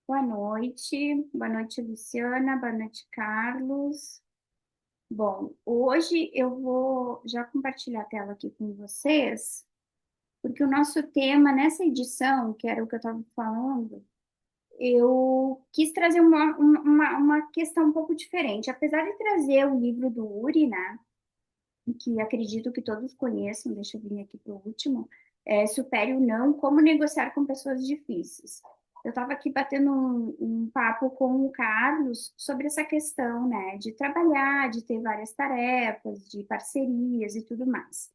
Boa noite, Luciana, boa noite, Carlos. Bom, hoje eu vou já compartilhar a tela aqui com vocês, porque o nosso tema nessa edição, que era o que eu estava falando, eu quis trazer uma questão um pouco diferente. Apesar de trazer o livro do Uri, né, que acredito que todos conheçam, deixa eu vir aqui para o último, Supere o Não, Como Negociar com Pessoas Difíceis. Eu estava aqui batendo um papo com o Carlos sobre essa questão, né, de trabalhar, de ter várias tarefas, de parcerias e tudo mais.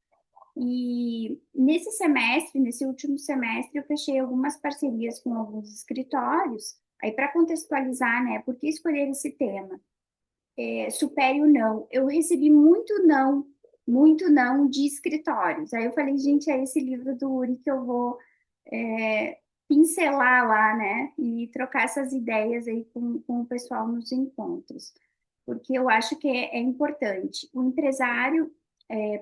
E nesse semestre, nesse último semestre, eu fechei algumas parcerias com alguns escritórios. Aí, para contextualizar, né, por que escolher esse tema? Supere o não. Eu recebi muito não de escritórios. Aí eu falei, gente, é esse livro do Uri que eu vou é, pincelar lá, né? E trocar essas ideias aí com o pessoal nos encontros. Porque eu acho que é importante. O empresário,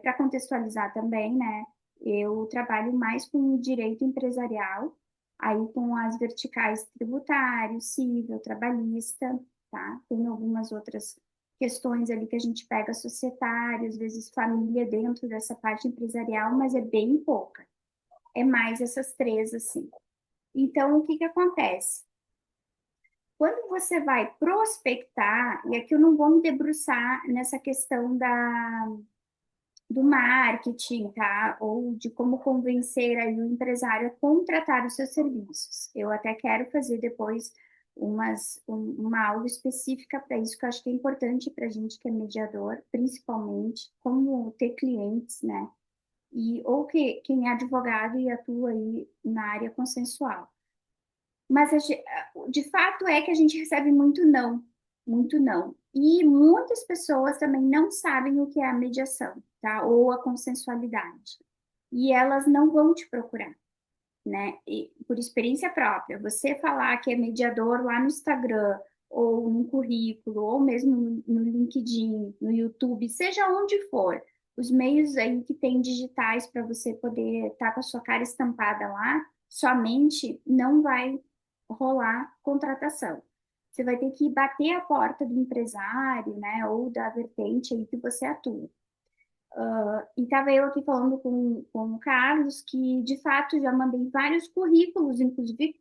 para contextualizar também, né? Eu trabalho mais com o direito empresarial, aí com as verticais tributário, civil, trabalhista, tá? Tem algumas outras questões ali que a gente pega societário, às vezes família dentro dessa parte empresarial, mas é bem pouca. É mais essas três, assim. Então, o que que acontece? Quando você vai prospectar, e aqui eu não vou me debruçar nessa questão do marketing, tá? Ou de como convencer aí o empresário a contratar os seus serviços. Eu até quero fazer depois uma aula específica para isso, que eu acho que é importante para a gente que é mediador, principalmente, como ter clientes, né? Ou quem é advogado e atua aí na área consensual. Mas de fato é que a gente recebe muito não, muito não. E muitas pessoas também não sabem o que é a mediação, tá? Ou a consensualidade. E elas não vão te procurar, né? E, por experiência própria, você falar que é mediador lá no Instagram, ou no currículo, ou mesmo no LinkedIn, no YouTube, seja onde for, os meios aí que tem digitais para você poder estar com a sua cara estampada lá, somente não vai rolar contratação. Você vai ter que bater a porta do empresário, né, ou da vertente aí que você atua. E estava eu aqui falando com o Carlos, que de fato já mandei vários currículos, inclusive,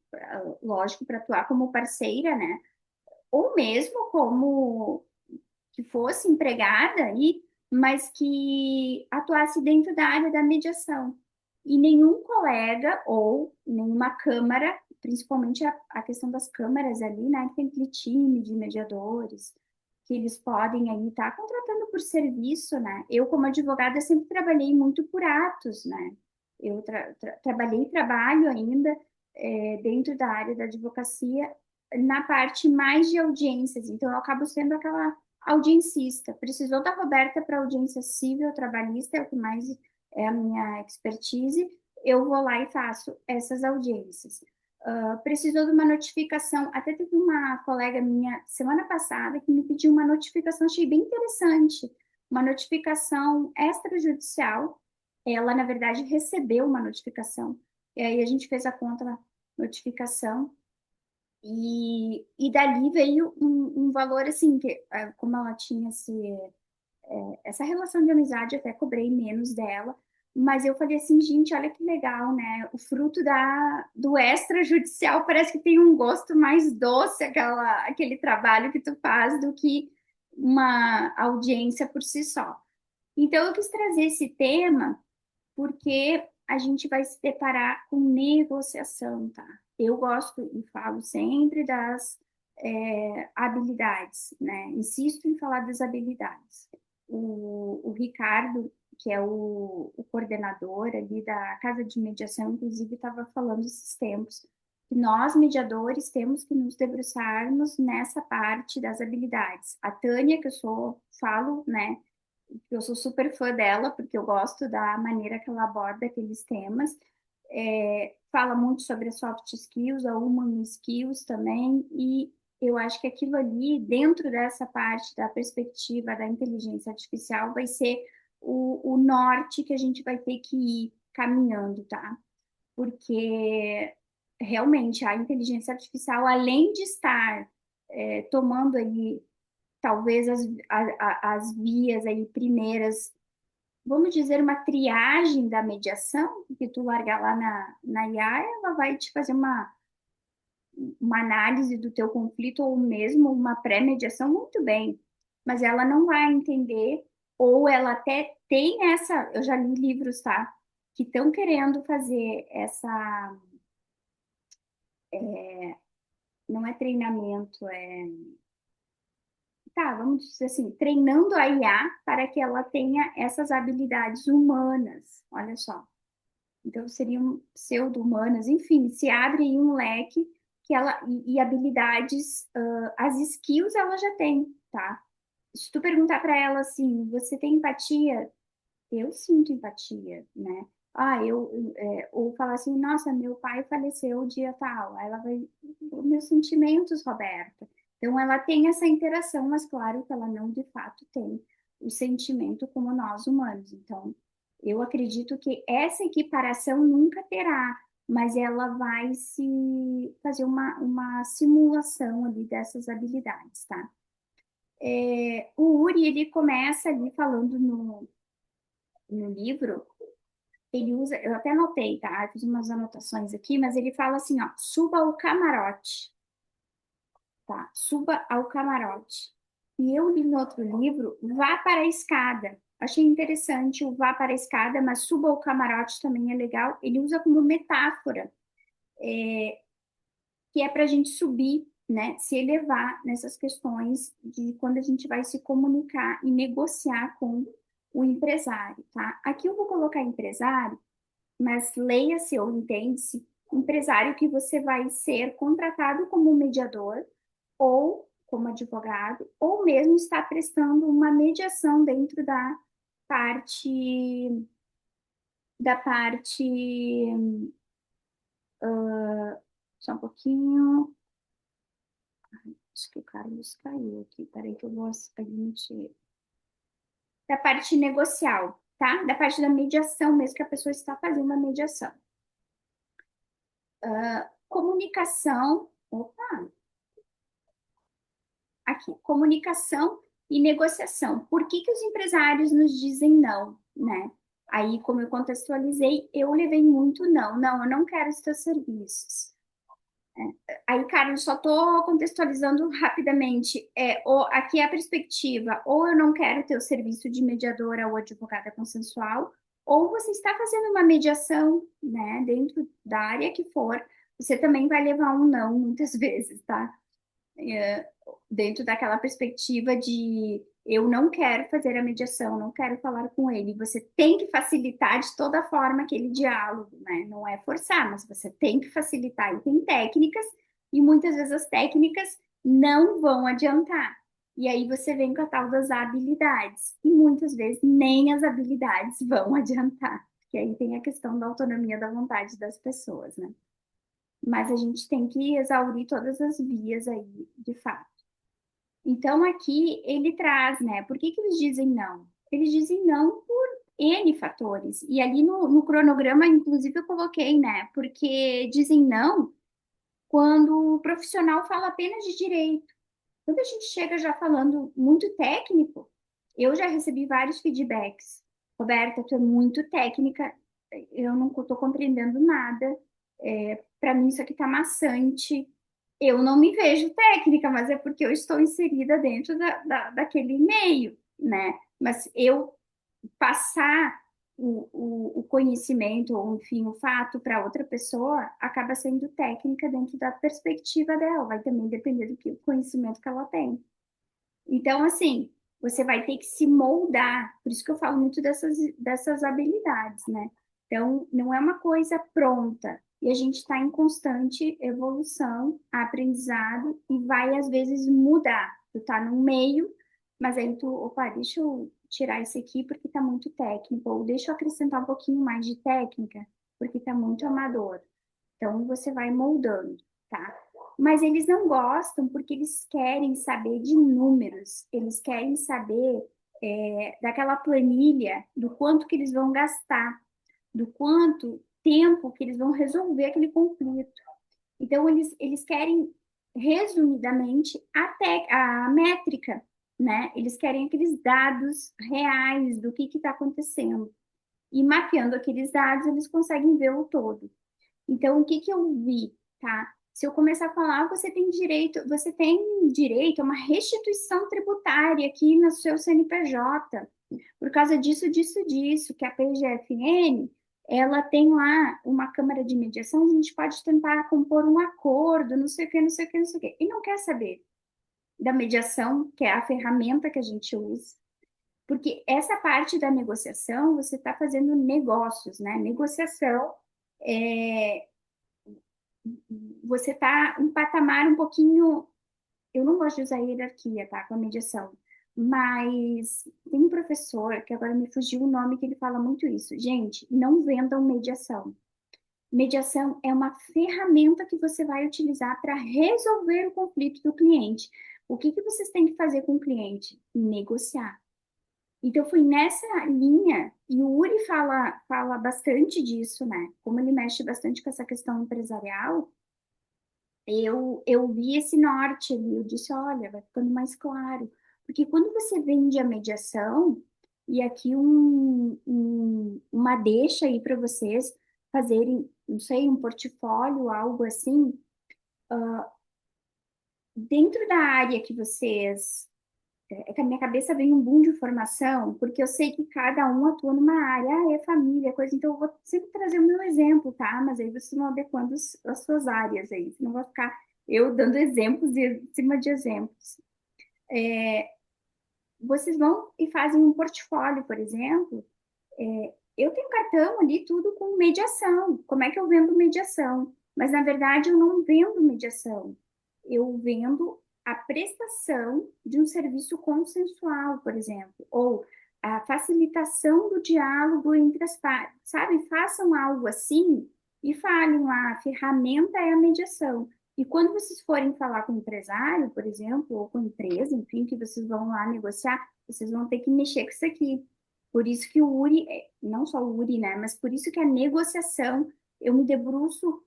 lógico, para atuar como parceira, né? Ou mesmo como que fosse empregada aí, mas que atuasse dentro da área da mediação. E nenhum colega ou nenhuma câmara, principalmente a questão das câmaras ali, né? Que tem aquele time de mediadores, que eles podem aí estar contratando por serviço, né? Eu, como advogada, sempre trabalhei muito por atos, né? Eu trabalhei e trabalho ainda dentro da área da advocacia na parte mais de audiências, então eu acabo sendo aquela audiencista. Precisou da Roberta para audiência civil, trabalhista, é o que mais é a minha expertise. Eu vou lá e faço essas audiências. Precisou de uma notificação. Até teve uma colega minha semana passada que me pediu uma notificação, achei bem interessante. Uma notificação extrajudicial. Ela, na verdade, recebeu uma notificação. E aí a gente fez a contra notificação e dali veio um valor assim, que como ela tinha essa relação de amizade, até cobrei menos dela, mas eu falei assim, gente, olha que legal, né? O fruto do extrajudicial parece que tem um gosto mais doce, aquele trabalho que tu faz, do que uma audiência por si só. Então, eu quis trazer esse tema porque a gente vai se deparar com negociação, tá? Eu gosto e falo sempre das habilidades, né? Insisto em falar das habilidades. O Ricardo, que é o coordenador ali da Casa de Mediação, inclusive estava falando esses tempos, que nós, mediadores, temos que nos debruçarmos nessa parte das habilidades. A Tânia, que falo, né? Eu sou super fã dela, porque eu gosto da maneira que ela aborda aqueles temas. Fala muito sobre as soft skills, a human skills também, e eu acho que aquilo ali, dentro dessa parte da perspectiva da inteligência artificial, vai ser o norte que a gente vai ter que ir caminhando, tá? Porque realmente a inteligência artificial, além de estar tomando aí talvez as vias aí primeiras, vamos dizer, uma triagem da mediação, que tu largar lá na IA, ela vai te fazer uma análise do teu conflito ou mesmo uma pré-mediação muito bem, mas ela não vai entender, ou ela até tem essa, eu já li livros, tá? Que estão querendo fazer essa, não é treinamento, tá, vamos dizer assim, treinando a IA para que ela tenha essas habilidades humanas, olha só. Então, seriam pseudo-humanas, enfim, se abre aí um leque que ela, e habilidades, as skills ela já tem, tá? Se tu perguntar para ela assim, você tem empatia? Eu sinto empatia, né? Ou falar assim, nossa, meu pai faleceu dia tal. Aí ela vai, meus sentimentos, Roberta. Então ela tem essa interação, mas claro que ela não de fato tem o sentimento como nós humanos. Então, eu acredito que essa equiparação nunca terá, mas ela vai se fazer uma simulação ali dessas habilidades, tá? O Uri, ele começa ali falando no livro, ele usa, eu até anotei, tá? Eu fiz umas anotações aqui, mas ele fala assim, ó, suba ao camarote, tá? Suba ao camarote. E eu li no outro livro, vá para a escada. Achei interessante o vá para a escada, mas suba ao camarote também é legal. Ele usa como metáfora, que é para a gente subir, né? Se elevar nessas questões de quando a gente vai se comunicar e negociar com o empresário, tá? Aqui eu vou colocar empresário, mas leia-se ou entende-se empresário que você vai ser contratado como mediador ou como advogado, ou mesmo está prestando uma mediação dentro parte da parte, só um pouquinho, acho que o Carlos caiu aqui, peraí que eu vou admitir, da parte negocial, tá? Da parte da mediação mesmo, que a pessoa está fazendo a mediação. Comunicação, opa, aqui, comunicação e negociação. Por que que os empresários nos dizem não, né? Aí, como eu contextualizei, eu levei muito não. Não, eu não quero os teus serviços. Aí, Carlos, só estou contextualizando rapidamente. Aqui é a perspectiva, ou eu não quero ter o serviço de mediadora ou advogada consensual, ou você está fazendo uma mediação, né, dentro da área que for, você também vai levar um não muitas vezes, tá? É, dentro daquela perspectiva de eu não quero fazer a mediação, não quero falar com ele. Você tem que facilitar de toda forma aquele diálogo, né? Não é forçar, mas você tem que facilitar. E tem técnicas, e muitas vezes as técnicas não vão adiantar. E aí você vem com a tal das habilidades. E muitas vezes nem as habilidades vão adiantar. Porque aí tem a questão da autonomia da vontade das pessoas, né? Mas a gente tem que exaurir todas as vias aí, de fato. Então, aqui ele traz, né? Por que que eles dizem não? Eles dizem não por N fatores. E ali no cronograma, inclusive, eu coloquei, né? Porque dizem não quando o profissional fala apenas de direito. Quando a gente chega já falando muito técnico, eu já recebi vários feedbacks. Roberta, tu é muito técnica, eu não estou compreendendo nada. Para mim, isso aqui está maçante. Eu não me vejo técnica, mas é porque eu estou inserida dentro daquele meio, né? Mas eu passar o conhecimento, ou enfim, o fato para outra pessoa, acaba sendo técnica dentro da perspectiva dela, vai também depender do que o conhecimento que ela tem. Então, assim, você vai ter que se moldar, por isso que eu falo muito dessas habilidades, né? Então, não é uma coisa pronta, e a gente está em constante evolução, aprendizado, e vai às vezes mudar. Tu tá no meio, mas aí tu, opa, deixa eu tirar esse aqui porque tá muito técnico, ou deixa eu acrescentar um pouquinho mais de técnica, porque tá muito amador. Então, você vai moldando, tá? Mas eles não gostam porque eles querem saber de números, eles querem saber daquela planilha, do quanto que eles vão gastar, do quanto tempo que eles vão resolver aquele conflito. Então, eles querem, resumidamente, a métrica, né? Eles querem aqueles dados reais do que está acontecendo. E mapeando aqueles dados, eles conseguem ver o todo. Então, o que que eu vi, tá? Se eu começar a falar, você tem direito a uma restituição tributária aqui no seu CNPJ, por causa disso, disso, disso, que a PGFN, ela tem lá uma câmara de mediação, a gente pode tentar compor um acordo, não sei o que, não sei o que, não sei o que, e não quer saber da mediação, que é a ferramenta que a gente usa, porque essa parte da negociação, você está fazendo negócios, né? Negociação é, você está um patamar um pouquinho. Eu não gosto de usar hierarquia, tá? Com a mediação. Mas tem um professor, que agora me fugiu o nome, que ele fala muito isso. Gente, não vendam mediação. Mediação é uma ferramenta que você vai utilizar para resolver o conflito do cliente. O que que vocês têm que fazer com o cliente? Negociar. Então, foi nessa linha, e o Uri fala bastante disso, né? Como ele mexe bastante com essa questão empresarial, eu vi esse norte ali, eu disse, olha, vai ficando mais claro. Porque quando você vende a mediação, e aqui uma deixa aí para vocês fazerem, não sei, um portfólio, algo assim, dentro da área que vocês. É que a minha cabeça vem um boom de informação, porque eu sei que cada um atua numa área, é família, coisa, então eu vou sempre trazer o meu exemplo, tá? Mas aí vocês vão adequando as suas áreas aí, senão vai ficar eu dando exemplos em cima de exemplos. Vocês vão e fazem um portfólio, por exemplo, eu tenho cartão ali, tudo com mediação. Como é que eu vendo mediação? Mas, na verdade, eu não vendo mediação. Eu vendo a prestação de um serviço consensual, por exemplo, ou a facilitação do diálogo entre as partes, sabe? Façam algo assim e falem lá, a ferramenta é a mediação. E quando vocês forem falar com o empresário, por exemplo, ou com a empresa, enfim, que vocês vão lá negociar, vocês vão ter que mexer com isso aqui. Por isso que o URI, não só o URI, né, mas por isso que a negociação, eu me debruço,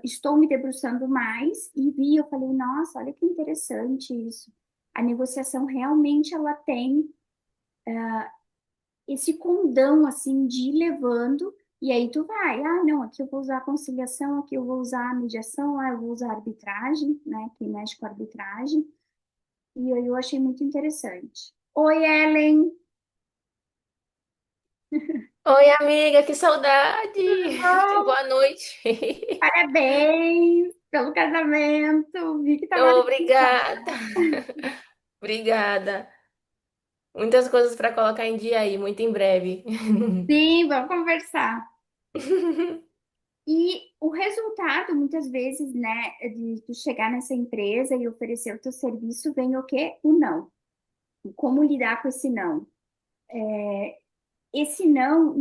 estou me debruçando mais e vi, eu falei, nossa, olha que interessante isso. A negociação realmente ela tem esse condão assim de ir levando e aí tu vai, ah, não, aqui eu vou usar a conciliação, aqui eu vou usar a mediação, ah, eu vou usar a arbitragem, né, que mexe com a arbitragem. E aí eu achei muito interessante. Oi, Ellen, Oi, amiga, que saudade! tudo bom? Boa noite. Parabéns pelo casamento. Vi que estava Obrigada, obrigada. Muitas coisas para colocar em dia aí, muito em breve. sim, vamos conversar. E o resultado, muitas vezes, né, de tu chegar nessa empresa e oferecer o teu serviço, vem o quê? O não. Como lidar com esse não? Esse não,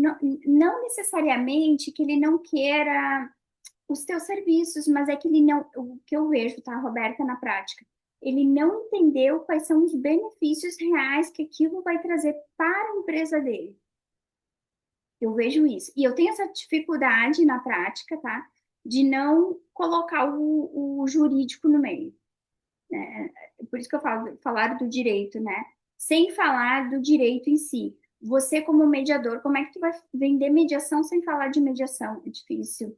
não necessariamente que ele não queira os teus serviços, mas é que ele não, o que eu vejo, tá, Roberta, na prática, ele não entendeu quais são os benefícios reais que aquilo vai trazer para a empresa dele. Eu vejo isso. E eu tenho essa dificuldade na prática, tá? De não colocar o jurídico no meio. Né? Por isso que eu falo, falar do direito, né? Sem falar do direito em si. Você, como mediador, como é que tu vai vender mediação sem falar de mediação? É difícil.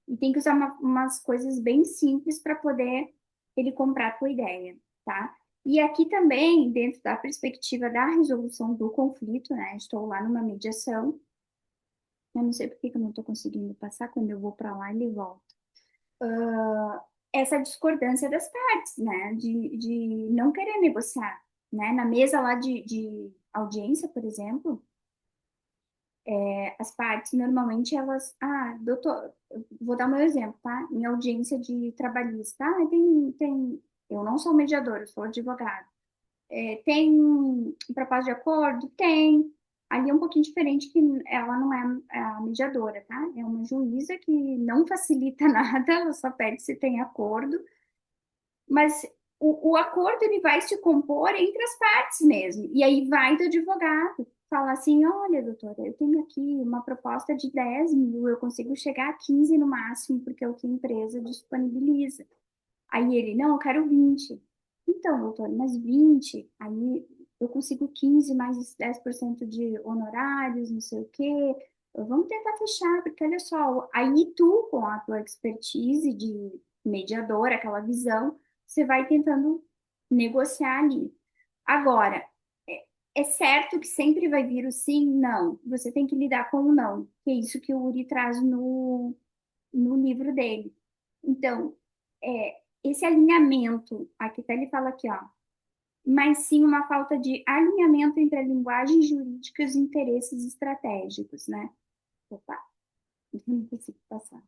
E tem que usar umas coisas bem simples para poder ele comprar a tua ideia, tá? E aqui também, dentro da perspectiva da resolução do conflito, né? Estou lá numa mediação, eu não sei por que que eu não estou conseguindo passar, quando eu vou para lá ele volta. Essa discordância das partes, né? De não querer negociar, né? Na mesa lá de audiência, por exemplo, as partes normalmente elas, ah, doutor, eu vou dar o meu exemplo, tá? Em audiência de trabalhista, ah, eu não sou mediador, eu sou advogado. Tem propósito de acordo? Tem. Ali é um pouquinho diferente que ela não é a mediadora, tá? É uma juíza que não facilita nada, ela só pede se tem acordo, mas o acordo ele vai se compor entre as partes mesmo, e aí vai do advogado. falar assim, olha, doutora, eu tenho aqui uma proposta de 10 mil, eu consigo chegar a 15 no máximo, porque é o que a empresa disponibiliza. Aí ele, não, eu quero 20. Então, doutor, mas 20, aí eu consigo 15 mais 10% de honorários, não sei o quê. Vamos tentar fechar, porque olha só, aí tu, com a tua expertise de mediador, aquela visão, você vai tentando negociar ali. Agora, é certo que sempre vai vir o sim? Não. Você tem que lidar com o não, que é isso que o Uri traz no livro dele. Então, esse alinhamento, aqui até ele fala aqui, ó, mas sim uma falta de alinhamento entre a linguagem jurídica e os interesses estratégicos, né? Opa, não consigo passar.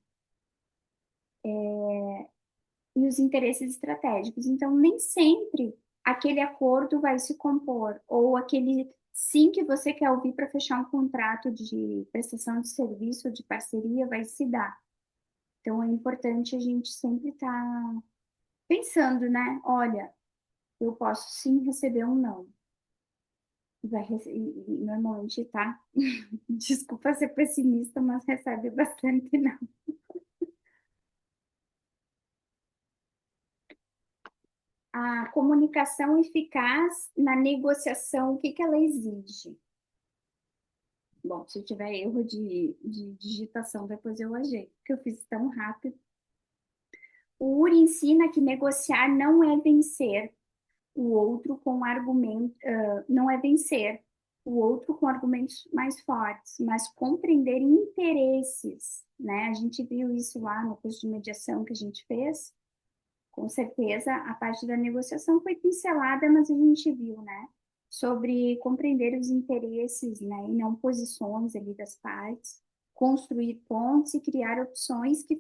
E os interesses estratégicos. Então, nem sempre aquele acordo vai se compor, ou aquele sim que você quer ouvir para fechar um contrato de prestação de serviço, de parceria, vai se dar. Então, é importante a gente sempre estar pensando, né? Olha, eu posso sim receber um não. E normalmente tá. Desculpa ser pessimista, mas recebe bastante não. A comunicação eficaz na negociação, o que que ela exige? Bom, se eu tiver erro de digitação, depois eu ajeito, porque eu fiz tão rápido. O URI ensina que negociar não é vencer o outro com argumento, não é vencer o outro com argumentos mais fortes, mas compreender interesses, né? A gente viu isso lá no curso de mediação que a gente fez. Com certeza, a parte da negociação foi pincelada, mas a gente viu, né? Sobre compreender os interesses, né? E não posições ali das partes, construir pontos e criar opções que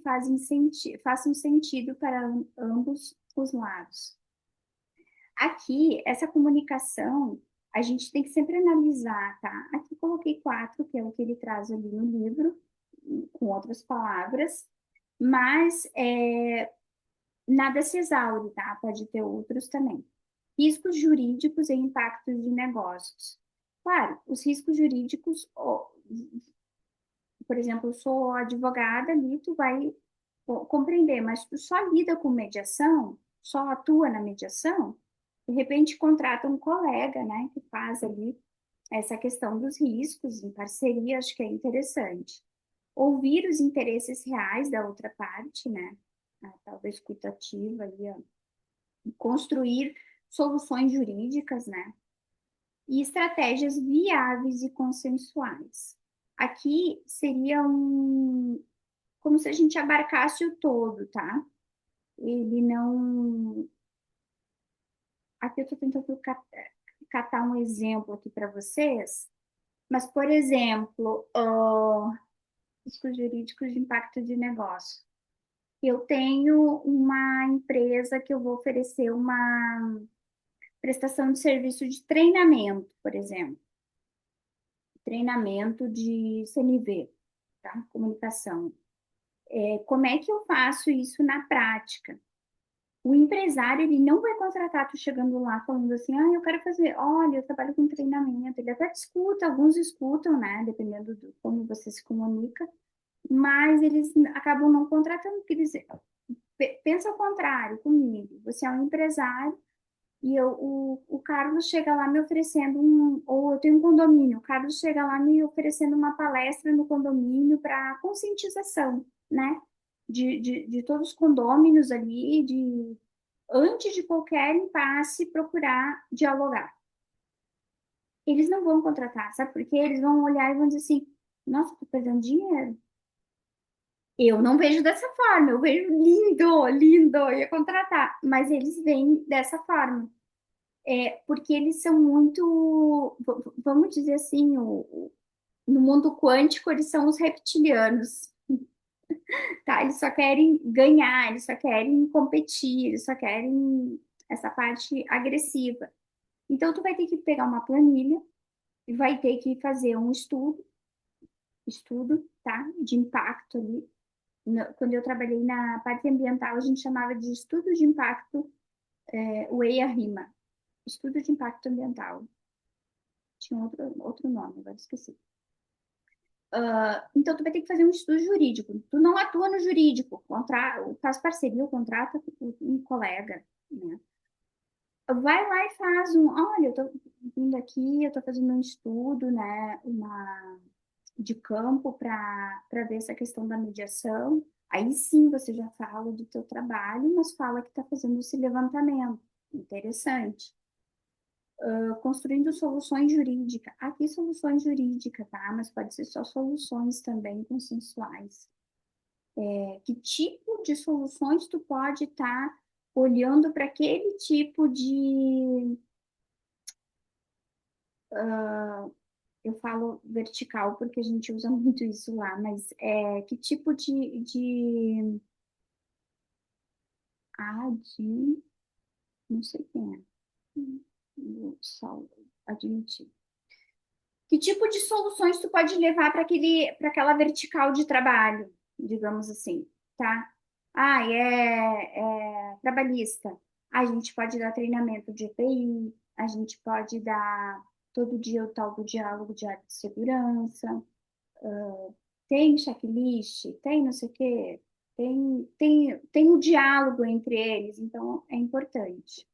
façam sentido para ambos os lados. Aqui, essa comunicação, a gente tem que sempre analisar, tá? Aqui coloquei quatro, que é o que ele traz ali no livro, com outras palavras, mas nada se exaure, tá? Pode ter outros também. Riscos jurídicos e impactos de negócios. Claro, os riscos jurídicos, por exemplo, eu sou advogada ali, tu vai compreender, mas tu só lida com mediação, só atua na mediação, de repente contrata um colega, né, que faz ali essa questão dos riscos em parceria, acho que é interessante. Ouvir os interesses reais da outra parte, né, a tal da escutativa ali, ó, construir soluções jurídicas, né, e estratégias viáveis e consensuais. Aqui seria como se a gente abarcasse o todo, tá? Ele não. Aqui eu estou tentando catar um exemplo aqui para vocês, mas, por exemplo, riscos jurídicos de impacto de negócio. Eu tenho uma empresa que eu vou oferecer uma prestação de serviço de treinamento, por exemplo, treinamento de CNV, tá? Comunicação. Como é que eu faço isso na prática? O empresário, ele não vai contratar tu chegando lá falando assim, eu quero fazer, olha, eu trabalho com treinamento. Ele até escuta, alguns escutam, né, dependendo de como você se comunica, mas eles acabam não contratando, porque eles, pensa ao contrário comigo, você é um empresário e o Carlos chega lá me oferecendo ou eu tenho um condomínio, o Carlos chega lá me oferecendo uma palestra no condomínio para conscientização, né, de todos os condôminos ali, antes de qualquer impasse, procurar dialogar. Eles não vão contratar, sabe por quê? Eles vão olhar e vão dizer assim, nossa, tô perdendo dinheiro. Eu não vejo dessa forma, eu vejo lindo, lindo, eu ia contratar. Mas eles veem dessa forma. Porque eles são muito, vamos dizer assim, no mundo quântico, eles são os reptilianos, tá? Eles só querem ganhar, eles só querem competir, eles só querem essa parte agressiva. Então, tu vai ter que pegar uma planilha e vai ter que fazer um estudo, tá? De impacto ali. Quando eu trabalhei na parte ambiental, a gente chamava de estudo de impacto, o EIA-RIMA, estudo de impacto ambiental. tinha outro nome, agora esqueci. Então, tu vai ter que fazer um estudo jurídico. Tu não atua no jurídico, faz parceria, ou contrata um colega, né? Vai lá e faz olha, eu tô vindo aqui, eu tô fazendo um estudo, né, de campo para ver essa questão da mediação. Aí sim você já fala do teu trabalho, mas fala que está fazendo esse levantamento. Interessante. Construindo soluções jurídicas. Aqui soluções jurídicas, tá? Mas pode ser só soluções também consensuais. Que tipo de soluções tu pode estar olhando para aquele tipo de eu falo vertical porque a gente usa muito isso lá, mas que tipo de não sei quem é, só admitir. Que tipo de soluções tu pode levar para aquela vertical de trabalho, digamos assim, tá? É trabalhista. A gente pode dar treinamento de EPI, a gente pode dar todo dia o tal do diálogo diário de segurança, tem checklist, tem não sei o quê, tem o diálogo entre eles, então é importante.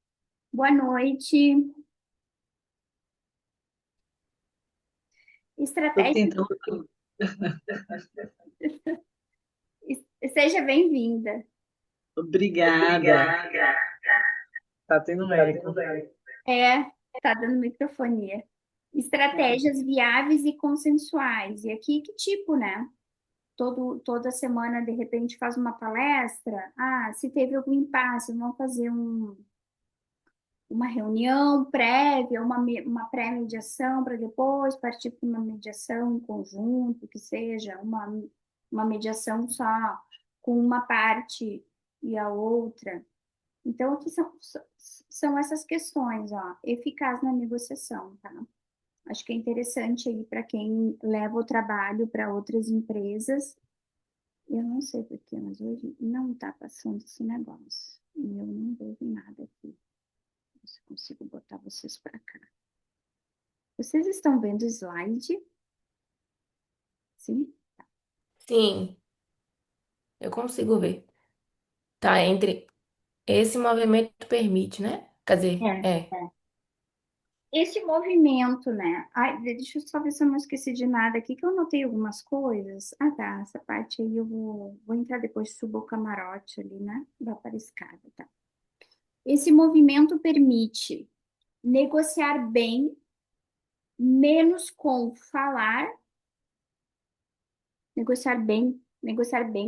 Boa noite. Estou Estratégia, tentando. seja bem-vinda. Obrigada. Tá tendo um eco. É, tá dando microfonia. Estratégias viáveis e consensuais. E aqui, que tipo, né? Toda semana, de repente, faz uma palestra. Se teve algum impasse, vamos fazer uma reunião prévia, uma pré-mediação para depois partir para uma mediação em conjunto, que seja uma mediação só com uma parte e a outra. Então, aqui são essas questões, ó, eficaz na negociação, tá? Acho que é interessante aí para quem leva o trabalho para outras empresas. Eu não sei porquê, mas hoje não está passando esse negócio. E eu não vejo nada aqui. Se eu consigo botar vocês para cá. Vocês estão vendo o slide? Sim? Sim, eu consigo ver. Tá entre esse movimento permite, né? Quer dizer, É. é. Esse movimento, né? Ai, deixa eu só ver se eu não esqueci de nada aqui, que eu anotei algumas coisas. Tá, essa parte aí eu vou entrar depois, subo o camarote ali, né? Dá para escada, tá? Esse movimento permite negociar bem, menos com falar, negociar bem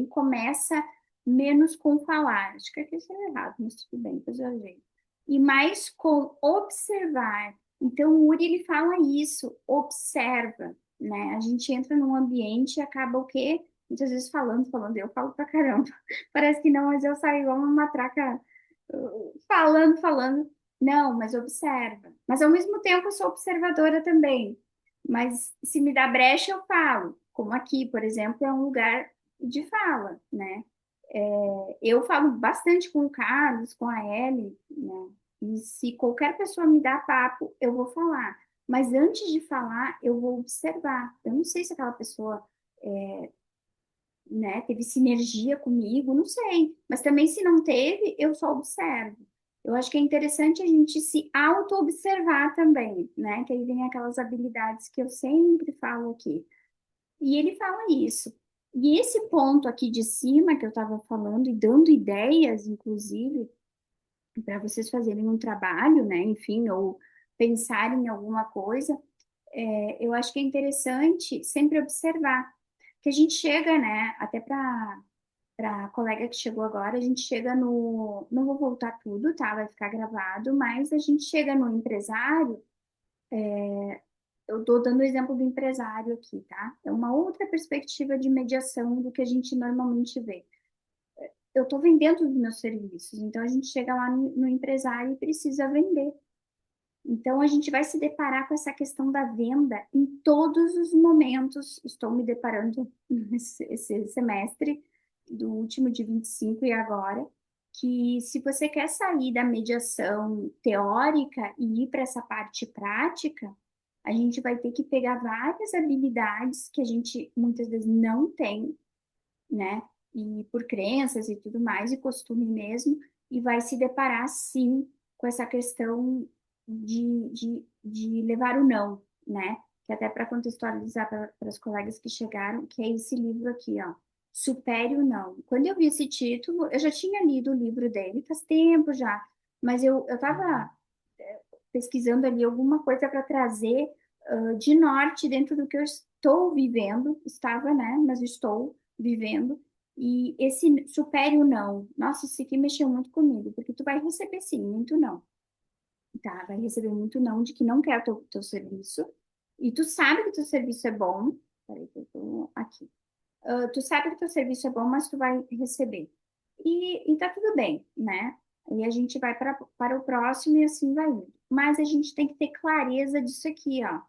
começa menos com falar. Acho que aqui está errado, mas tudo bem, depois eu ajeito. E mais com observar. Então, o Uri, ele fala isso, observa, né? A gente entra num ambiente e acaba o quê? Muitas vezes falando, eu falo pra caramba. Parece que não, mas eu saio igual uma matraca falando. Não, mas observa. Mas ao mesmo tempo eu sou observadora também. Mas se me dá brecha, eu falo. Como aqui, por exemplo, é um lugar de fala, né? Eu falo bastante com o Carlos, com a Ellie, né? E se qualquer pessoa me dá papo, eu vou falar. Mas antes de falar, eu vou observar. Eu não sei se aquela pessoa, né, teve sinergia comigo, não sei. Mas também se não teve, eu só observo. Eu acho que é interessante a gente se auto-observar também, né? Que aí vem aquelas habilidades que eu sempre falo aqui. E ele fala isso. E esse ponto aqui de cima que eu estava falando e dando ideias, inclusive, para vocês fazerem um trabalho, né? Enfim, ou pensarem em alguma coisa, eu acho que é interessante sempre observar. Que a gente chega, né? Até para a colega que chegou agora, a gente chega no. Não vou voltar tudo, tá? Vai ficar gravado, mas a gente chega no empresário. Eu estou dando o exemplo do empresário aqui, tá? É uma outra perspectiva de mediação do que a gente normalmente vê. Eu estou vendendo os meus serviços, então a gente chega lá no empresário e precisa vender. Então a gente vai se deparar com essa questão da venda em todos os momentos. Estou me deparando esse semestre do último de 25 e agora, que se você quer sair da mediação teórica e ir para essa parte prática, A gente vai ter que pegar várias habilidades que a gente muitas vezes não tem, né? E por crenças e tudo mais, e costume mesmo, e vai se deparar, sim, com essa questão de levar o não, né? Que até para contextualizar para as colegas que chegaram, que é esse livro aqui, ó. Supere o não. Quando eu vi esse título, eu já tinha lido o livro dele, faz tempo já, mas eu estava pesquisando ali alguma coisa para trazer de norte dentro do que eu estou vivendo, estava, né? Mas estou vivendo. E esse supere o não. Nossa, isso aqui mexeu muito comigo, porque tu vai receber sim, muito não. Tá? Vai receber muito não de que não quer o teu serviço. E tu sabe que o teu serviço é bom. Peraí, que eu tô aqui. Tu sabe que teu serviço é bom, mas tu vai receber. E tá tudo bem, né? E a gente vai para o próximo e assim vai indo. Mas a gente tem que ter clareza disso aqui, ó.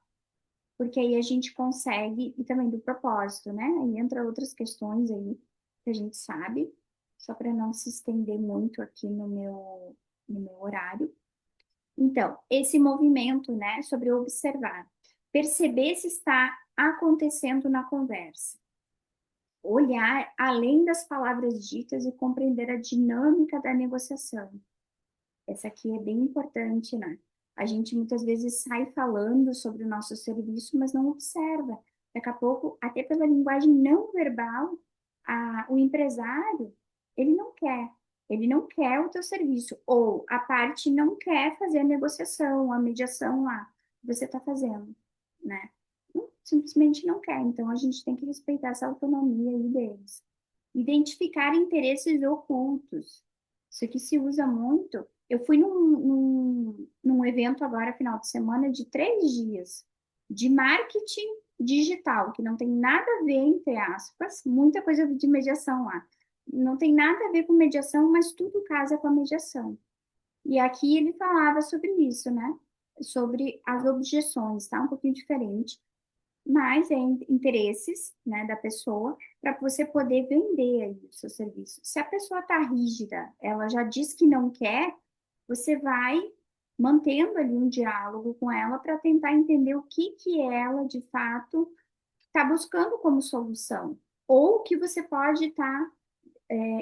Porque aí a gente consegue, e também do propósito, né? Aí entra outras questões aí que a gente sabe, só para não se estender muito aqui no meu horário. Então, esse movimento, né, sobre observar, perceber se está acontecendo na conversa, olhar além das palavras ditas e compreender a dinâmica da negociação. Essa aqui é bem importante, né? A gente muitas vezes sai falando sobre o nosso serviço, mas não observa. Daqui a pouco, até pela linguagem não verbal, o empresário, ele não quer. Ele não quer o teu serviço. Ou a parte não quer fazer a negociação, a mediação lá que você está fazendo, né? Simplesmente não quer. Então, a gente tem que respeitar essa autonomia aí deles. Identificar interesses ocultos. Isso aqui se usa muito. Eu fui num evento agora, final de semana, de 3 dias, de marketing digital, que não tem nada a ver, entre aspas, muita coisa de mediação lá. Não tem nada a ver com mediação, mas tudo casa com a mediação. E aqui ele falava sobre isso, né? Sobre as objeções, tá? Um pouquinho diferente, mas é interesses, né, da pessoa para você poder vender aí o seu serviço. Se a pessoa está rígida, ela já diz que não quer, você vai mantendo ali um diálogo com ela para tentar entender o que ela de fato está buscando como solução, ou que você pode estar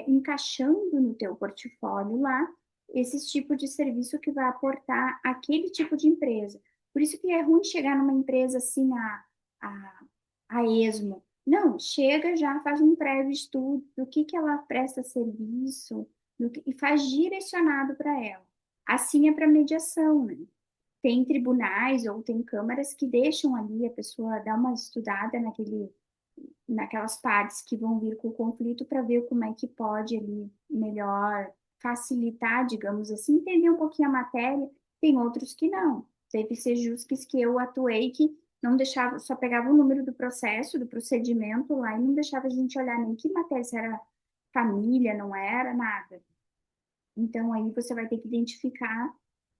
encaixando no teu portfólio lá esse tipo de serviço que vai aportar aquele tipo de empresa. Por isso que é ruim chegar numa empresa assim a, a esmo. Não, chega já, faz um prévio estudo do que ela presta serviço e faz direcionado para ela. Assim é para mediação, né? Tem tribunais ou tem câmaras que deixam ali a pessoa dar uma estudada naquelas partes que vão vir com o conflito para ver como é que pode ali melhor facilitar, digamos assim, entender um pouquinho a matéria. Tem outros que não. Teve sejusques que eu atuei que não deixava, só pegava o número do processo, do procedimento lá e não deixava a gente olhar nem que matéria, se era família, não era, nada. Então aí você vai ter que identificar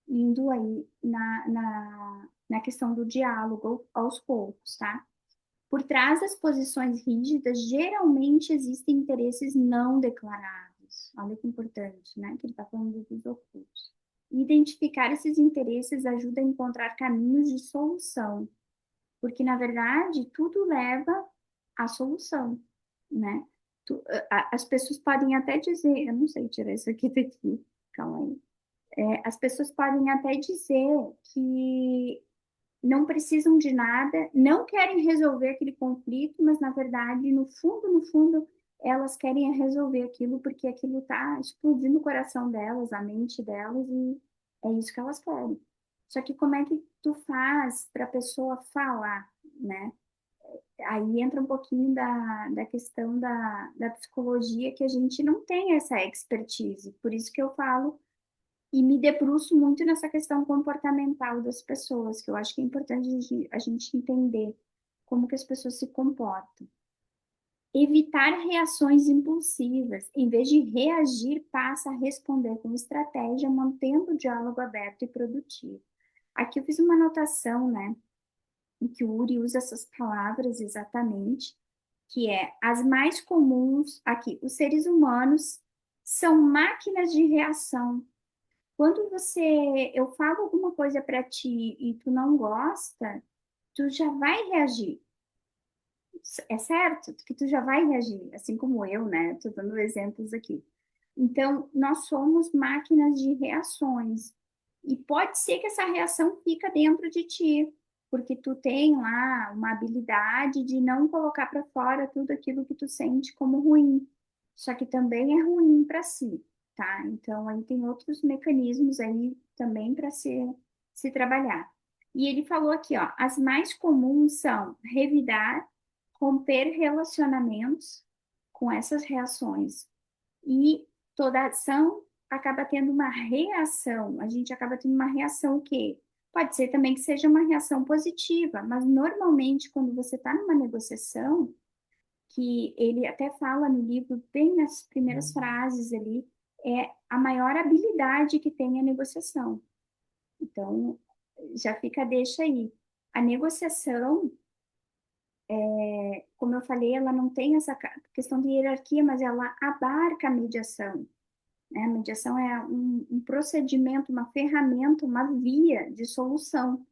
indo aí na questão do diálogo aos poucos, tá? Por trás das posições rígidas, geralmente existem interesses não declarados. Olha que importante, né? Que ele está falando dos ocultos. Identificar esses interesses ajuda a encontrar caminhos de solução, porque, na verdade, tudo leva à solução, né? As pessoas podem até dizer, eu não sei tirar isso aqui daqui, calma aí. As pessoas podem até dizer que não precisam de nada, não querem resolver aquele conflito, mas na verdade, no fundo, elas querem resolver aquilo porque aquilo está explodindo o coração delas, a mente delas, e é isso que elas querem. Só que como é que tu faz para a pessoa falar, né? Aí entra um pouquinho da questão da psicologia, que a gente não tem essa expertise. Por isso que eu falo e me debruço muito nessa questão comportamental das pessoas, que eu acho que é importante a gente entender como que as pessoas se comportam. Evitar reações impulsivas. Em vez de reagir, passa a responder com estratégia, mantendo o diálogo aberto e produtivo. Aqui eu fiz uma anotação, né, em que o Uri usa essas palavras exatamente, que é as mais comuns aqui. Os seres humanos são máquinas de reação. Quando eu falo alguma coisa para ti e tu não gosta, tu já vai reagir. É certo que tu já vai reagir, assim como eu, né? Estou dando exemplos aqui. Então, nós somos máquinas de reações. E pode ser que essa reação fica dentro de ti, porque tu tem lá uma habilidade de não colocar para fora tudo aquilo que tu sente como ruim. Só que também é ruim para si, tá? Então, aí tem outros mecanismos aí também para se trabalhar. E ele falou aqui, ó, as mais comuns são revidar, romper relacionamentos com essas reações. E toda ação acaba tendo uma reação. A gente acaba tendo uma reação que pode ser também que seja uma reação positiva, mas normalmente quando você está numa negociação, que ele até fala no livro, bem nas primeiras frases ali, é a maior habilidade que tem a negociação. Então, já fica a deixa aí. A negociação, como eu falei, ela não tem essa questão de hierarquia, mas ela abarca a mediação, né? A mediação é um procedimento, uma ferramenta, uma via de solução.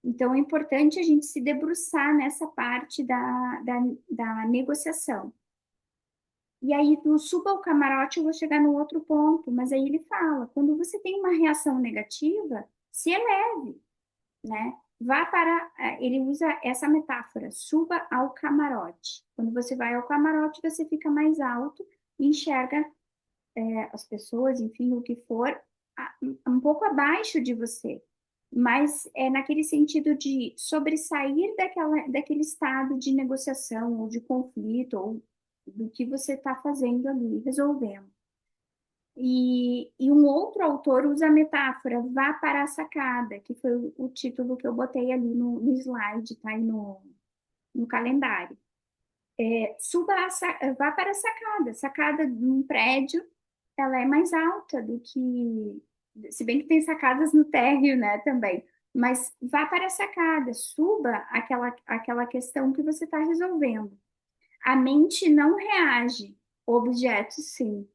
Então, é importante a gente se debruçar nessa parte da negociação. E aí, no suba ao camarote, eu vou chegar no outro ponto, mas aí ele fala, quando você tem uma reação negativa, se eleve, né? Vá para, ele usa essa metáfora, suba ao camarote. Quando você vai ao camarote, você fica mais alto e enxerga as pessoas, enfim, o que for, um pouco abaixo de você. Mas é naquele sentido de sobressair daquele estado de negociação ou de conflito ou do que você está fazendo ali, resolvendo. E um outro autor usa a metáfora vá para a sacada, que foi o título que eu botei ali no slide, tá aí no calendário. Vá para a sacada. Sacada de um prédio, ela é mais alta do que, se bem que tem sacadas no térreo, né, também. Mas vá para a sacada, suba aquela questão que você está resolvendo. A mente não reage, objetos sim.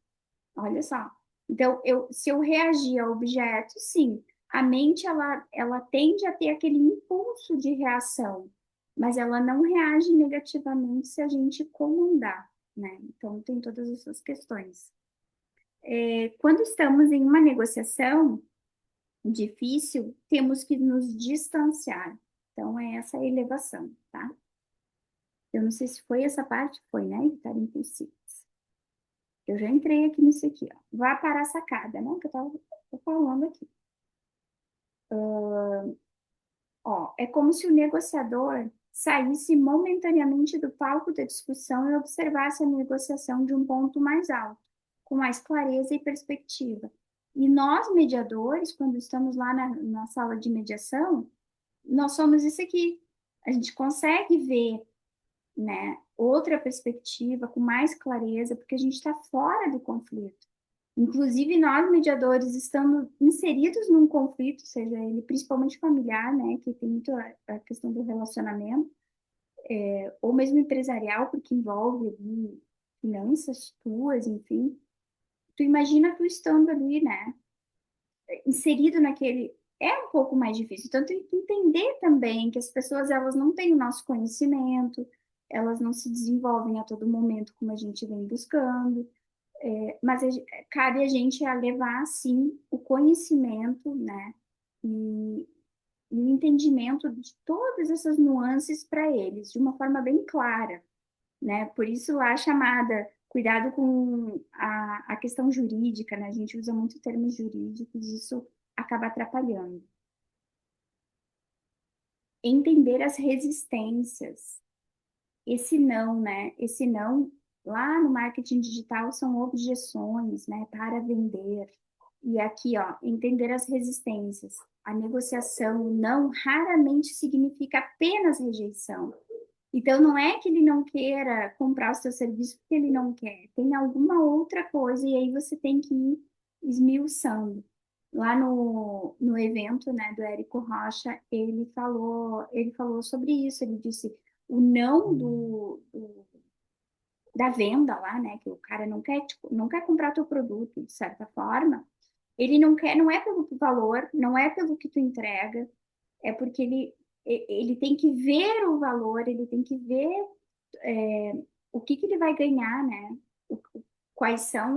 Olha só. Então, se eu reagir a objetos, sim. A mente, ela tende a ter aquele impulso de reação, mas ela não reage negativamente se a gente comandar, né? Então, tem todas essas questões. Quando estamos em uma negociação difícil, temos que nos distanciar. Então, é essa elevação, tá? Eu não sei se foi essa parte, foi, né? Evitar impulsivos. Eu já entrei aqui nisso aqui, ó. Vá para a sacada, né? Que eu tô falando aqui. Ó, é como se o negociador saísse momentaneamente do palco da discussão e observasse a negociação de um ponto mais alto, com mais clareza e perspectiva. E nós, mediadores, quando estamos lá na sala de mediação, nós somos isso aqui. A gente consegue ver, né, outra perspectiva com mais clareza, porque a gente está fora do conflito. Inclusive, nós, mediadores, estando inseridos num conflito, seja ele principalmente familiar, né, que tem muito a questão do relacionamento, ou mesmo empresarial, porque envolve ali finanças tuas, enfim. Tu imagina tu estando ali, né, inserido naquele. É um pouco mais difícil. Então, tem que entender também que as pessoas, elas não têm o nosso conhecimento, elas não se desenvolvem a todo momento como a gente vem buscando. Mas cabe a gente a levar, sim, o conhecimento, né, e o entendimento de todas essas nuances para eles, de uma forma bem clara, né, por isso lá a chamada, cuidado com a questão jurídica, né, a gente usa muito termos jurídicos, isso acaba atrapalhando. Entender as resistências, esse não, lá no marketing digital são objeções, né, para vender. E aqui, ó, entender as resistências. A negociação não raramente significa apenas rejeição. Então, não é que ele não queira comprar o seu serviço porque ele não quer. Tem alguma outra coisa e aí você tem que ir esmiuçando. Lá no evento, né, do Érico Rocha, ele falou sobre isso. Ele disse o não da venda lá, né, que o cara não quer, tipo, não quer comprar teu produto, de certa forma, ele não quer, não é pelo valor, não é pelo que tu entrega, é porque ele tem que ver o valor, ele tem que ver o que que ele vai ganhar, né? Quais são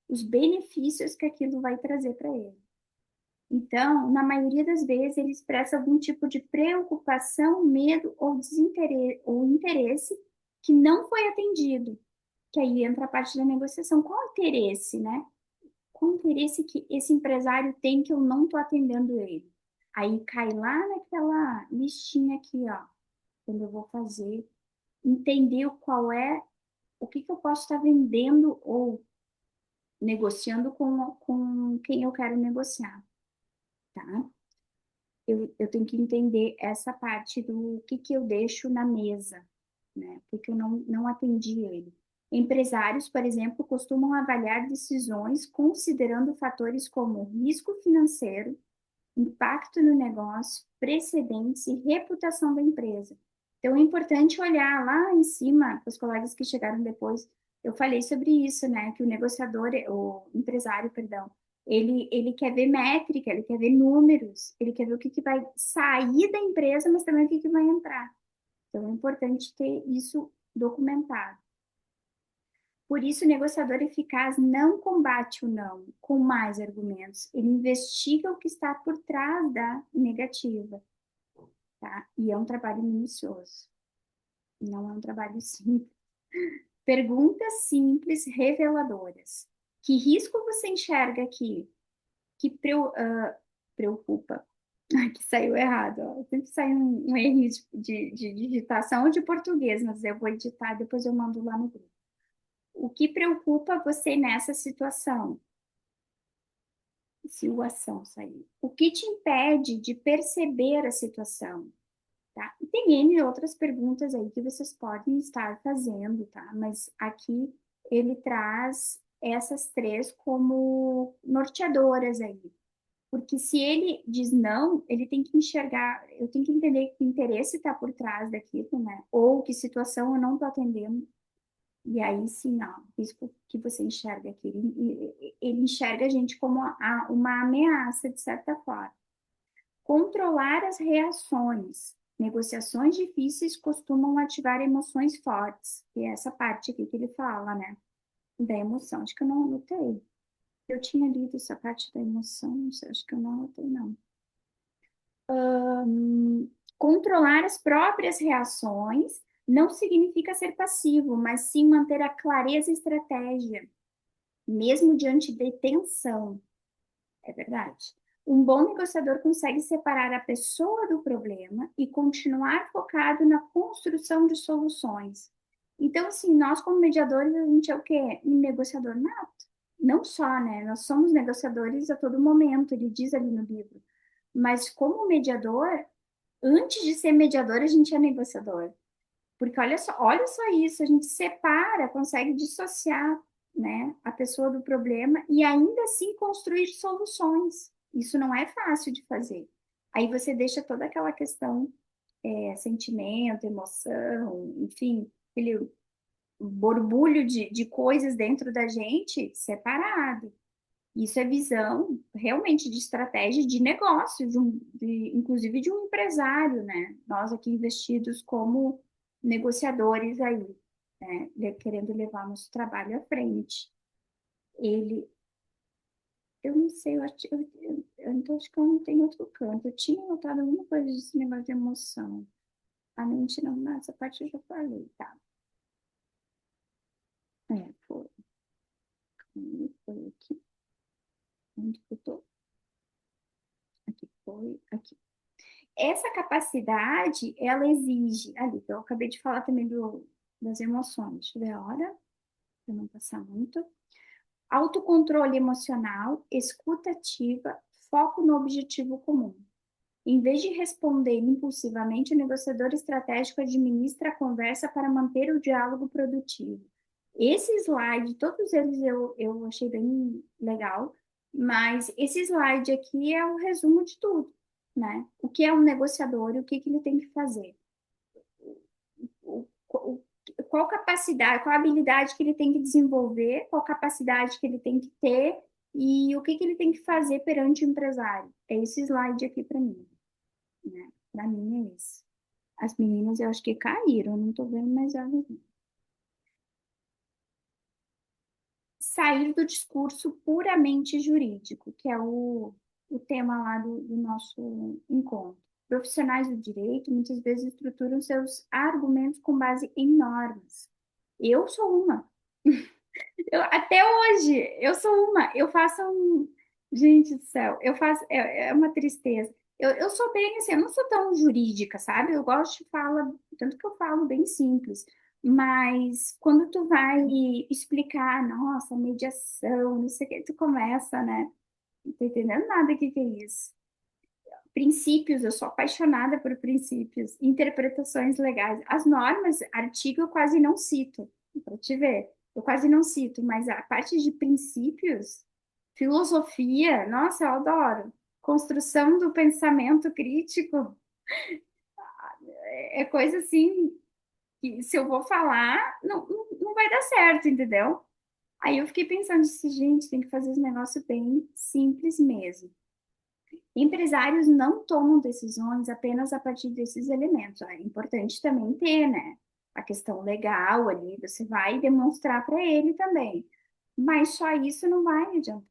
os benefícios que aquilo vai trazer para ele. Então, na maioria das vezes, ele expressa algum tipo de preocupação, medo ou desinteresse ou interesse que não foi atendido, que aí entra a parte da negociação. Qual o interesse, né? Qual o interesse que esse empresário tem que eu não estou atendendo ele? Aí cai lá naquela listinha aqui, ó, quando eu vou fazer, entender o que que eu posso estar vendendo ou negociando com quem eu quero negociar, tá? Eu tenho que entender essa parte do que eu deixo na mesa, né? Porque eu não atendi ele. Empresários, por exemplo, costumam avaliar decisões considerando fatores como risco financeiro, impacto no negócio, precedentes e reputação da empresa. Então, é importante olhar lá em cima, para os colegas que chegaram depois, eu falei sobre isso, né? Que o negociador, o empresário, perdão, ele quer ver métrica, ele quer ver números, ele quer ver o que, que vai sair da empresa, mas também o que, que vai entrar. Então, é importante ter isso documentado. Por isso, o negociador eficaz não combate o não com mais argumentos. Ele investiga o que está por trás da negativa, tá? E é um trabalho minucioso. Não é um trabalho simples. Perguntas simples, reveladoras. Que risco você enxerga aqui? Que preocupa? Aqui saiu errado, ó. Sempre sai um erro de digitação ou de português, mas eu vou editar, depois eu mando lá no grupo. O que preocupa você nessa situação? Se o ação sair. O que te impede de perceber a situação? Tá? E tem N outras perguntas aí que vocês podem estar fazendo, tá? Mas aqui ele traz essas três como norteadoras aí. Porque se ele diz não, ele tem que enxergar, eu tenho que entender que interesse está por trás daquilo, né? Ou que situação eu não estou atendendo. E aí sim, ó, isso que você enxerga aqui. Ele enxerga a gente como uma ameaça, de certa forma. Controlar as reações. Negociações difíceis costumam ativar emoções fortes. E é essa parte aqui que ele fala, né? Da emoção. Acho que eu não anotei. Eu tinha lido essa parte da emoção, não sei, acho que eu não anotei, não. Controlar as próprias reações não significa ser passivo, mas sim manter a clareza e estratégia, mesmo diante de tensão. É verdade. Um bom negociador consegue separar a pessoa do problema e continuar focado na construção de soluções. Então, assim, nós como mediadores, a gente é o quê? Um negociador nato. Não só, né? Nós somos negociadores a todo momento, ele diz ali no livro. Mas como mediador, antes de ser mediador, a gente é negociador. Porque olha só isso, a gente separa, consegue dissociar, né, a pessoa do problema e ainda assim construir soluções. Isso não é fácil de fazer. Aí você deixa toda aquela questão, sentimento, emoção, enfim, aquele borbulho de coisas dentro da gente separado. Isso é visão realmente de estratégia de negócio, inclusive de um empresário, né? Nós aqui investidos como negociadores aí, né? Querendo levar nosso trabalho à frente. Ele, eu não sei, então acho que eu não tenho outro canto. Eu tinha notado alguma coisa desse negócio de emoção. A mente não, nessa parte eu já falei, tá? Foi. Foi aqui. Onde que eu tô? Aqui foi, aqui. Essa capacidade, ela exige, ali, então eu acabei de falar também das emoções, deixa eu ver a hora, para não passar muito. Autocontrole emocional, escuta ativa, foco no objetivo comum. Em vez de responder impulsivamente, o negociador estratégico administra a conversa para manter o diálogo produtivo. Esse slide, todos eles eu achei bem legal, mas esse slide aqui é o resumo de tudo, né? O que é um negociador e o que, que ele tem que fazer. Qual capacidade, qual habilidade que ele tem que desenvolver, qual capacidade que ele tem que ter e o que, que ele tem que fazer perante o empresário. É esse slide aqui para mim, né? Para mim é isso. As meninas eu acho que caíram, não tô vendo mais elas. Não. Sair do discurso puramente jurídico, que é o tema lá do nosso encontro. Profissionais do direito muitas vezes estruturam seus argumentos com base em normas. Eu sou uma. Até hoje, eu sou uma. Eu faço um. Gente do céu, eu faço. É uma tristeza. Eu sou bem assim, eu não sou tão jurídica, sabe? Eu gosto de falar, tanto que eu falo bem simples. Mas quando tu vai explicar, nossa, mediação, não sei o que, tu começa, né? Não tô entendendo nada do que é isso. Princípios, eu sou apaixonada por princípios, interpretações legais. As normas, artigo eu quase não cito, para te ver. Eu quase não cito, mas a parte de princípios, filosofia, nossa, eu adoro. Construção do pensamento crítico, é coisa assim que se eu vou falar, não vai dar certo, entendeu? Aí eu fiquei pensando assim, gente, tem que fazer os negócios bem simples mesmo. Empresários não tomam decisões apenas a partir desses elementos. É importante também ter, né? A questão legal ali, você vai demonstrar para ele também. Mas só isso não vai adiantar.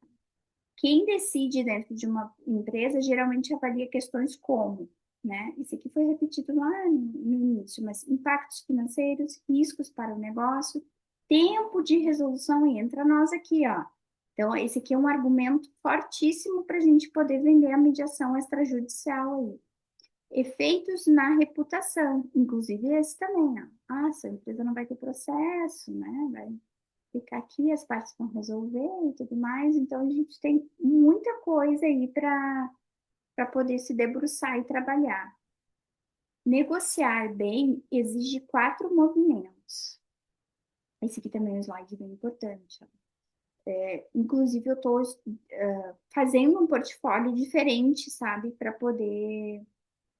Quem decide dentro de uma empresa geralmente avalia questões como, né? Isso aqui foi repetido lá no início, mas impactos financeiros, riscos para o negócio, tempo de resolução, e entra nós aqui, ó. Então, esse aqui é um argumento fortíssimo para a gente poder vender a mediação extrajudicial aí. Efeitos na reputação, inclusive esse também, ó. Ah, essa empresa não vai ter processo, né? Vai ficar aqui, as partes vão resolver e tudo mais. Então, a gente tem muita coisa aí para poder se debruçar e trabalhar. Negociar bem exige 4 movimentos. Esse aqui também é um slide bem importante. Ó. Inclusive, eu estou fazendo um portfólio diferente, sabe, para poder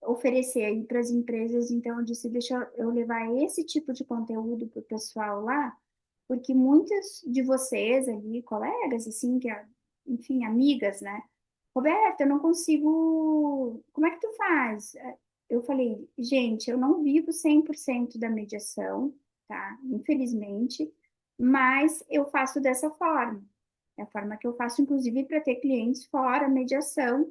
oferecer aí para as empresas. Então, eu disse, deixa eu levar esse tipo de conteúdo para o pessoal lá, porque muitas de vocês ali, colegas, assim, enfim, amigas, né? Roberta, eu não consigo. Como é que tu faz? Eu falei, gente, eu não vivo 100% da mediação, tá? Infelizmente, mas eu faço dessa forma. É a forma que eu faço, inclusive, para ter clientes fora a mediação,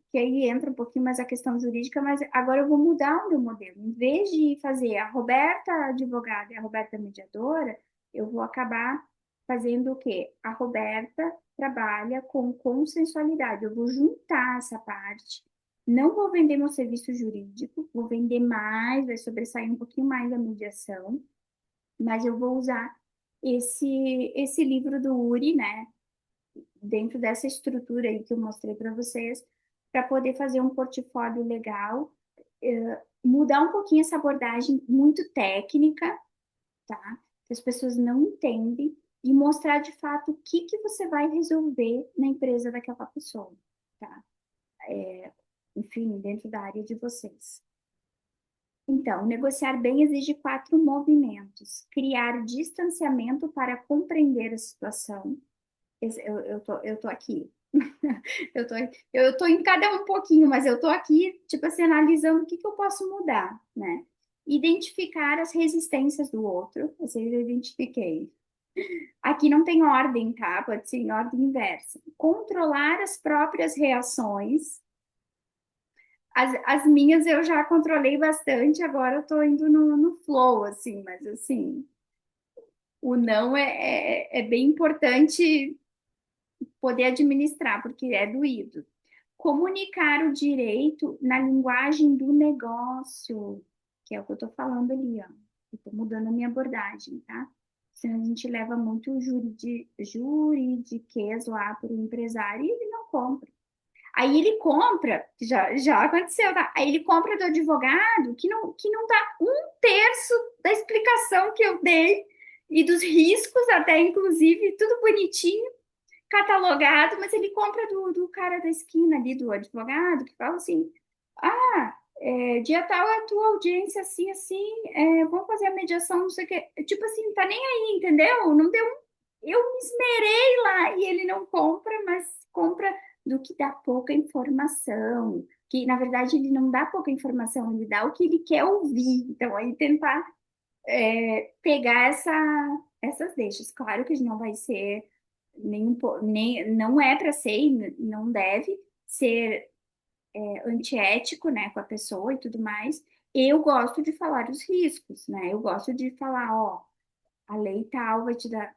que aí entra um pouquinho mais a questão jurídica, mas agora eu vou mudar o meu modelo. Em vez de fazer a Roberta advogada e a Roberta mediadora, eu vou acabar fazendo o quê? A Roberta trabalha com consensualidade. Eu vou juntar essa parte. Não vou vender meu serviço jurídico, vou vender mais, vai sobressair um pouquinho mais a mediação, mas eu vou usar esse livro do Uri, né? Dentro dessa estrutura aí que eu mostrei para vocês, para poder fazer um portfólio legal, mudar um pouquinho essa abordagem muito técnica, tá? Que as pessoas não entendem, e mostrar de fato o que que você vai resolver na empresa daquela pessoa, tá? Enfim, dentro da área de vocês. Então, negociar bem exige 4 movimentos: criar distanciamento para compreender a situação. Eu tô aqui. Eu tô em cada um pouquinho, mas eu tô aqui, tipo assim, analisando o que que eu posso mudar, né? Identificar as resistências do outro, essa eu identifiquei. Aqui não tem ordem, tá? Pode ser em ordem inversa. Controlar as próprias reações. As minhas eu já controlei bastante, agora eu tô indo no flow, assim, mas assim, o não é bem importante poder administrar, porque é doído. Comunicar o direito na linguagem do negócio, que é o que eu estou falando ali, ó. Estou mudando a minha abordagem, tá? Senão a gente leva muito juridiquês lá para o empresário e ele não compra. Aí ele compra, já aconteceu, tá? Aí ele compra do advogado que não dá 1/3 da explicação que eu dei e dos riscos, até inclusive, tudo bonitinho catalogado, mas ele compra do cara da esquina ali, do advogado, que fala assim: ah, dia tal é a tua audiência assim, assim, vamos fazer a mediação, não sei o quê. Tipo assim, tá nem aí, entendeu? Não deu. Eu me esmerei lá e ele não compra, mas compra do que dar pouca informação, que na verdade ele não dá pouca informação, ele dá o que ele quer ouvir. Então, aí tentar pegar essas deixas. Claro que a gente não vai ser nem não é para ser e não deve ser antiético, né, com a pessoa e tudo mais. Eu gosto de falar os riscos, né? Eu gosto de falar, ó, a lei tal vai te dar,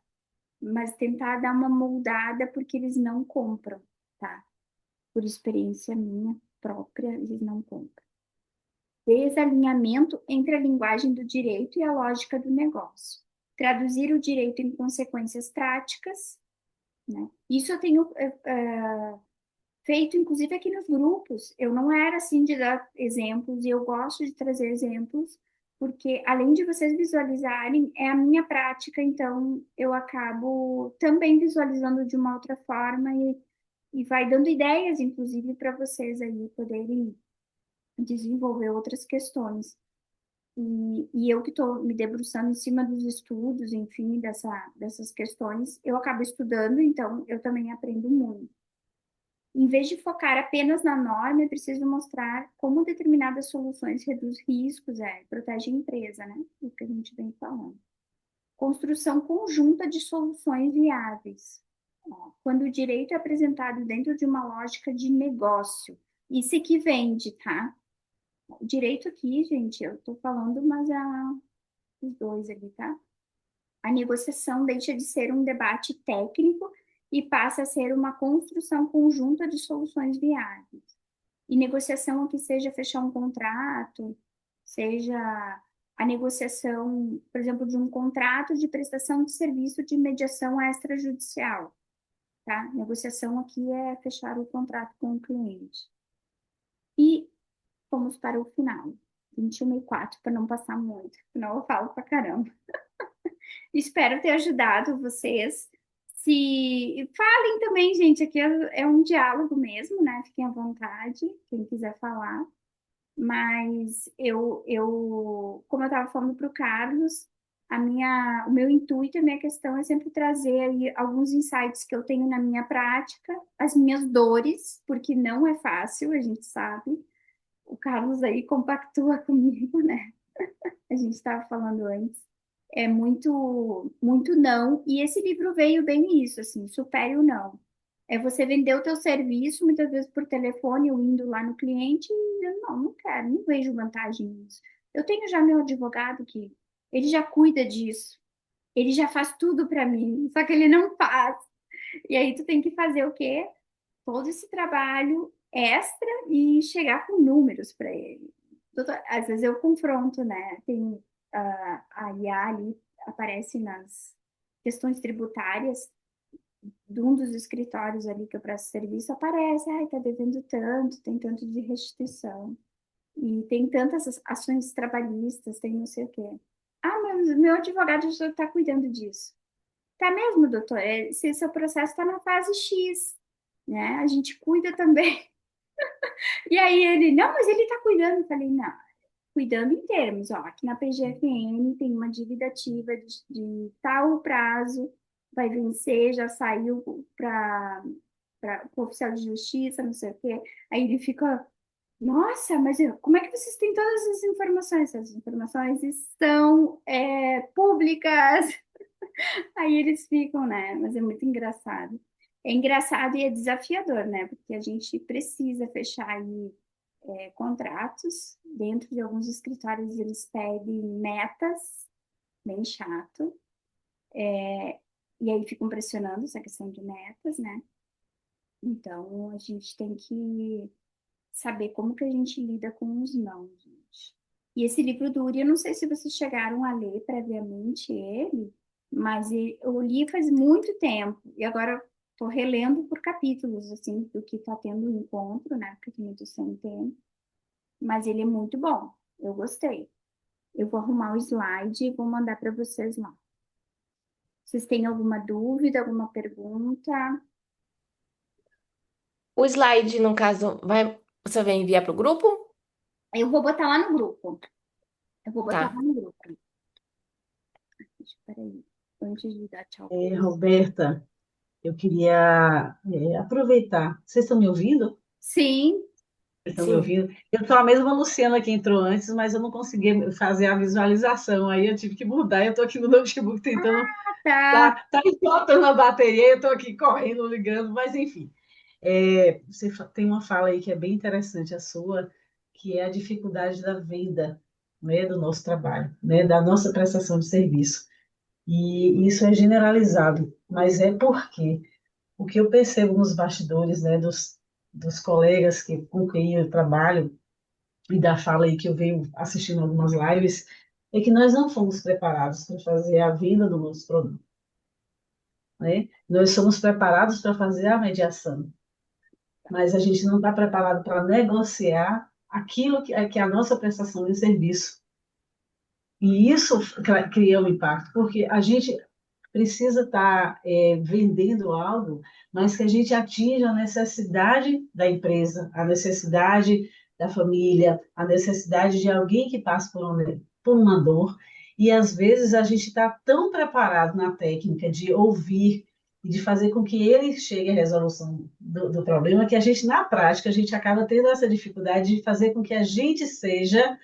mas tentar dar uma moldada porque eles não compram, tá? Por experiência minha própria, eles não compram. Desalinhamento entre a linguagem do direito e a lógica do negócio. Traduzir o direito em consequências práticas, né? Isso eu tenho feito, inclusive, aqui nos grupos. Eu não era assim de dar exemplos, e eu gosto de trazer exemplos, porque além de vocês visualizarem, é a minha prática, então eu acabo também visualizando de uma outra forma e vai dando ideias, inclusive, para vocês aí poderem desenvolver outras questões. E eu que estou me debruçando em cima dos estudos, enfim, dessas questões, eu acabo estudando, então eu também aprendo muito. Em vez de focar apenas na norma, é preciso mostrar como determinadas soluções reduzem riscos, protege a empresa, né? O que a gente vem falando. Construção conjunta de soluções viáveis. Ó, quando o direito é apresentado dentro de uma lógica de negócio, isso é que vende, tá? O direito aqui, gente, eu tô falando, mas os dois ali, tá? A negociação deixa de ser um debate técnico e passa a ser uma construção conjunta de soluções viáveis. E negociação aqui seja fechar um contrato, seja a negociação, por exemplo, de um contrato de prestação de serviço de mediação extrajudicial, tá? Negociação aqui é fechar o contrato com o cliente. E vamos para o final. 21:04 para não passar muito, senão eu falo pra caramba. Espero ter ajudado vocês. Se falem também, gente, aqui é um diálogo mesmo, né? Fiquem à vontade, quem quiser falar. Mas como eu estava falando para o Carlos, o meu intuito, a minha questão é sempre trazer aí alguns insights que eu tenho na minha prática, as minhas dores, porque não é fácil, a gente sabe. O Carlos aí compactua comigo, né? A gente estava falando antes. É muito, muito não. E esse livro veio bem isso, assim, supere o não. É você vender o teu serviço, muitas vezes por telefone, ou indo lá no cliente, e eu não quero, não vejo vantagem nisso. Eu tenho já meu advogado que ele já cuida disso, ele já faz tudo para mim, só que ele não faz. E aí tu tem que fazer o quê? Todo esse trabalho extra e chegar com números para ele. Às vezes eu confronto, né? Tem a IA ali, aparece nas questões tributárias de um dos escritórios ali que eu presto serviço, aparece, ai, tá devendo tanto, tem tanto de restituição, e tem tantas ações trabalhistas, tem não sei o quê. Ah, mas meu advogado já está cuidando disso. Tá mesmo, doutor? Se seu processo está na fase X, né? A gente cuida também. E aí ele, não, mas ele está cuidando. Eu falei, não, cuidando em termos, ó, aqui na PGFN tem uma dívida ativa de tal prazo, vai vencer, já saiu para o oficial de justiça, não sei o quê. Aí ele fica, nossa, mas como é que vocês têm todas as informações? Essas informações estão públicas. Aí eles ficam, né? Mas é muito engraçado. É engraçado e é desafiador, né? Porque a gente precisa fechar aí contratos. Dentro de alguns escritórios, eles pedem metas, bem chato. E aí ficam pressionando essa questão de metas, né? Então, a gente tem que saber como que a gente lida com os não, gente. E esse livro do Uri, eu não sei se vocês chegaram a ler previamente ele, mas eu li faz muito tempo. E agora estou relendo por capítulos, assim, do que está tendo encontro, né? Porque tem muito sem tempo. Mas ele é muito bom. Eu gostei. Eu vou arrumar o slide e vou mandar para vocês lá. Vocês têm alguma dúvida, alguma pergunta? O slide, no caso, você vai enviar para o grupo? Eu vou botar lá no grupo. Eu vou botar Tá. lá no grupo. Peraí, antes de dar tchau. Roberta, Eu queria aproveitar. Vocês estão me ouvindo? Sim, Vocês estão me Sim. ouvindo? Eu sou a mesma Luciana que entrou antes, mas eu não consegui fazer a visualização. Aí eu tive que mudar. Eu estou aqui no notebook tentando. tá. Tá esgotando a bateria. Eu estou aqui correndo, ligando, mas enfim. Você tem uma fala aí que é bem interessante, a sua, que é a dificuldade da venda, né, do nosso trabalho, né, da nossa prestação de serviço. E isso é generalizado, mas é porque o que eu percebo nos bastidores, né, dos colegas com quem eu trabalho, e da fala aí que eu venho assistindo algumas lives, é que nós não fomos preparados para fazer a venda do nosso produto, né? Nós somos preparados para fazer a mediação, mas a gente não está preparado para negociar aquilo que é a nossa prestação de serviço. E isso cria um impacto, porque a gente precisa estar vendendo algo, mas que a gente atinja a necessidade da empresa, a necessidade da família, a necessidade de alguém que passe por uma dor. E às vezes a gente está tão preparado na técnica de ouvir e de fazer com que ele chegue à resolução do problema, que a gente, na prática, a gente acaba tendo essa dificuldade de fazer com que a gente seja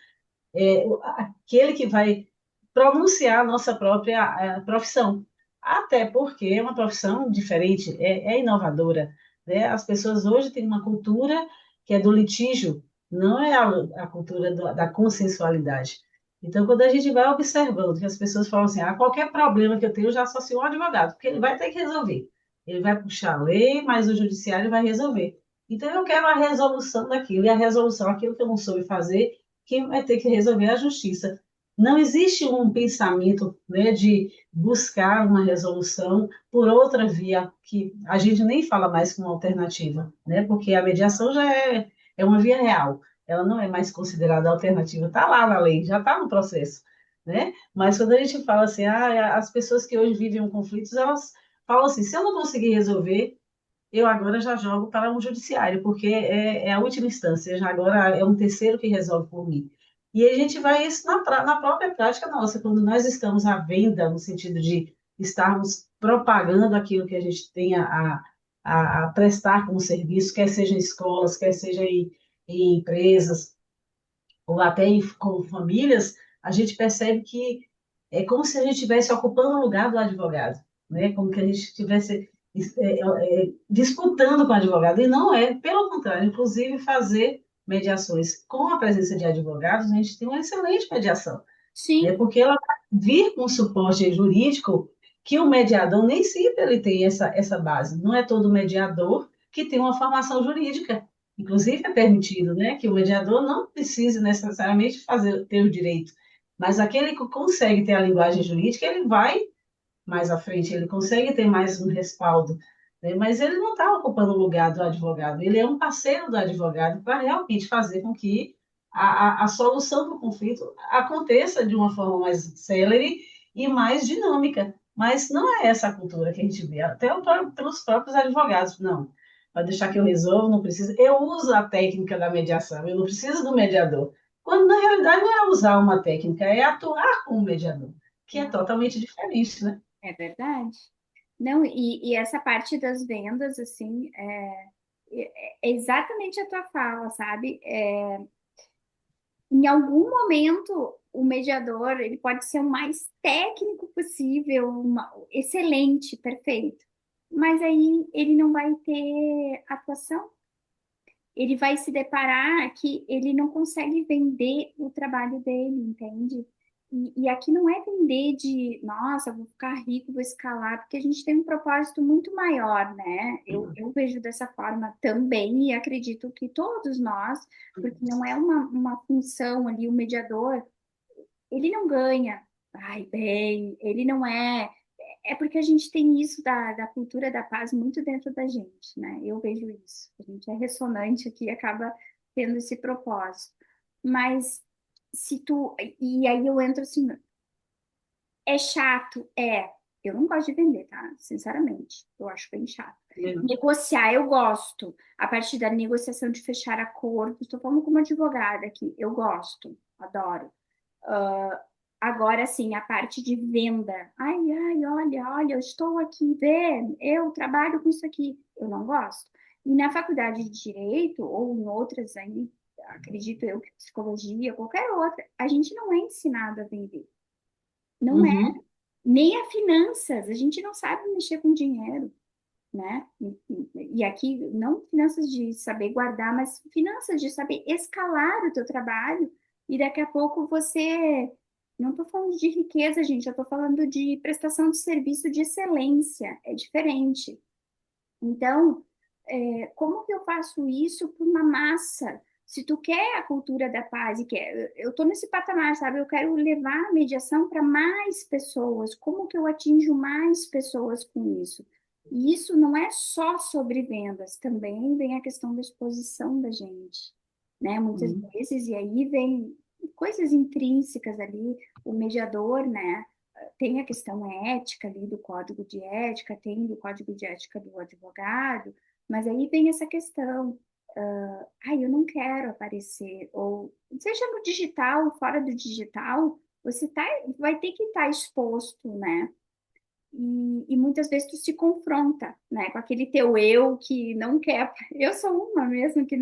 aquele que vai pronunciar a nossa própria profissão. Até porque é uma profissão diferente, é inovadora, né? As pessoas hoje têm uma cultura que é do litígio, não é a cultura da consensualidade. Então, quando a gente vai observando que as pessoas falam assim, qualquer problema que eu tenho, eu já associo um advogado, porque ele vai ter que resolver. Ele vai puxar a lei, mas o judiciário vai resolver. Então, eu quero a resolução daquilo, e a resolução, aquilo que eu não soube fazer, quem vai ter que resolver é a justiça. Não existe um pensamento, né, de buscar uma resolução por outra via, que a gente nem fala mais como alternativa, né, porque a mediação já é uma via real, ela não é mais considerada alternativa, está lá na lei, já está no processo, né? Mas quando a gente fala assim, as pessoas que hoje vivem conflitos, elas falam assim, se eu não conseguir resolver, eu agora já jogo para um judiciário, porque é a última instância, já agora é um terceiro que resolve por mim. E a gente vai isso na própria prática nossa, quando nós estamos à venda, no sentido de estarmos propagando aquilo que a gente tem a prestar como serviço, quer seja em escolas, quer seja em empresas, ou até com famílias, a gente percebe que é como se a gente estivesse ocupando o lugar do advogado, né? Como que a gente estivesse disputando com o advogado, e não é, pelo contrário, inclusive fazer mediações com a presença de advogados, a gente tem uma excelente mediação, né? Sim, Porque ela vai vir com suporte jurídico que o mediador nem sempre ele tem essa base. Não é todo mediador que tem uma formação jurídica. Inclusive é permitido, né, que o mediador não precise necessariamente ter o direito, mas aquele que consegue ter a linguagem jurídica, ele vai mais à frente, ele consegue ter mais um respaldo, né? Mas ele não está ocupando o lugar do advogado, ele é um parceiro do advogado para realmente fazer com que a solução do conflito aconteça de uma forma mais célere e mais dinâmica. Mas não é essa a cultura que a gente vê, até pelos próprios advogados. Não, vai deixar que eu resolvo, não precisa. Eu uso a técnica da mediação, eu não preciso do mediador. Quando, na realidade, não é usar uma técnica, é atuar como mediador, que é totalmente diferente, né? é verdade. Não, e essa parte das vendas, assim, é exatamente a tua fala, sabe? Em algum momento, o mediador, ele pode ser o mais técnico possível, excelente, perfeito. Mas aí ele não vai ter atuação, ele vai se deparar que ele não consegue vender o trabalho dele, entende? E aqui não é vender de, nossa, vou ficar rico, vou escalar, porque a gente tem um propósito muito maior, né? Eu vejo dessa forma também e acredito que todos nós, porque não é uma função ali, o mediador, ele não ganha, ai, bem, ele não é. É porque a gente tem isso da cultura da paz muito dentro da gente, né? Eu vejo isso. A gente é ressonante aqui, acaba tendo esse propósito. Mas se tu. E aí eu entro assim, é chato? É. Eu não gosto de vender, tá? Sinceramente. Eu acho bem chato. Negociar, eu gosto. A partir da negociação de fechar acordos, estou falando como advogada aqui. Eu gosto, adoro. Agora, sim, a parte de venda. Ai, ai, olha, eu estou aqui, vê, eu trabalho com isso aqui. Eu não gosto. E na faculdade de Direito, ou em outras aí, acredito eu que psicologia, qualquer outra, a gente não é ensinado a vender. Não é. Uhum, Nem a finanças, a gente não sabe mexer com dinheiro, né? E aqui, não finanças de saber guardar, mas finanças de saber escalar o teu trabalho e daqui a pouco você. Não estou falando de riqueza, gente, eu estou falando de prestação de serviço de excelência, é diferente. Então, como que eu faço isso para uma massa? Se tu quer a cultura da paz e quer, eu estou nesse patamar, sabe? Eu quero levar a mediação para mais pessoas. Como que eu atinjo mais pessoas com isso? E isso não é só sobre vendas, também vem a questão da exposição da gente, né? Muitas uhum, vezes, e aí vem coisas intrínsecas ali, o mediador, né? Tem a questão ética ali do código de ética, tem do código de ética do advogado, mas aí vem essa questão, eu não quero aparecer, ou seja no digital, fora do digital, você vai ter que estar exposto, né? E muitas vezes tu se confronta, né, com aquele teu eu que não quer. Eu sou uma mesmo que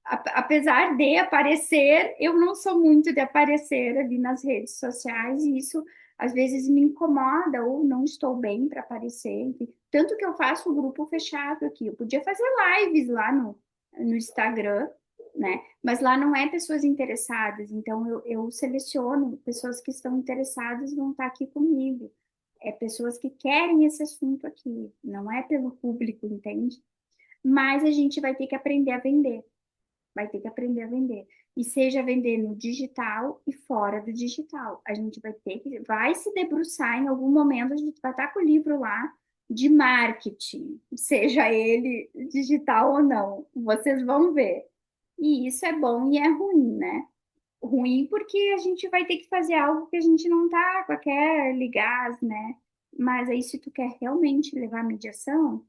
apesar de aparecer, eu não sou muito de aparecer ali nas redes sociais e isso às vezes me incomoda ou não estou bem para aparecer. Enfim. Tanto que eu faço um grupo fechado aqui. Eu podia fazer lives lá no Instagram, né? Mas lá não é pessoas interessadas. Então eu seleciono pessoas que estão interessadas vão estar aqui comigo pessoas que querem esse assunto aqui, não é pelo público, entende? Mas a gente vai ter que aprender a vender, vai ter que aprender a vender. E seja vender no digital e fora do digital. A gente vai se debruçar em algum momento, a gente vai estar com o livro lá de marketing, seja ele digital ou não. Vocês vão ver. E isso é bom e é ruim, né? Ruim porque a gente vai ter que fazer algo que a gente não tá com aquele gás, né? Mas aí, se tu quer realmente levar a mediação,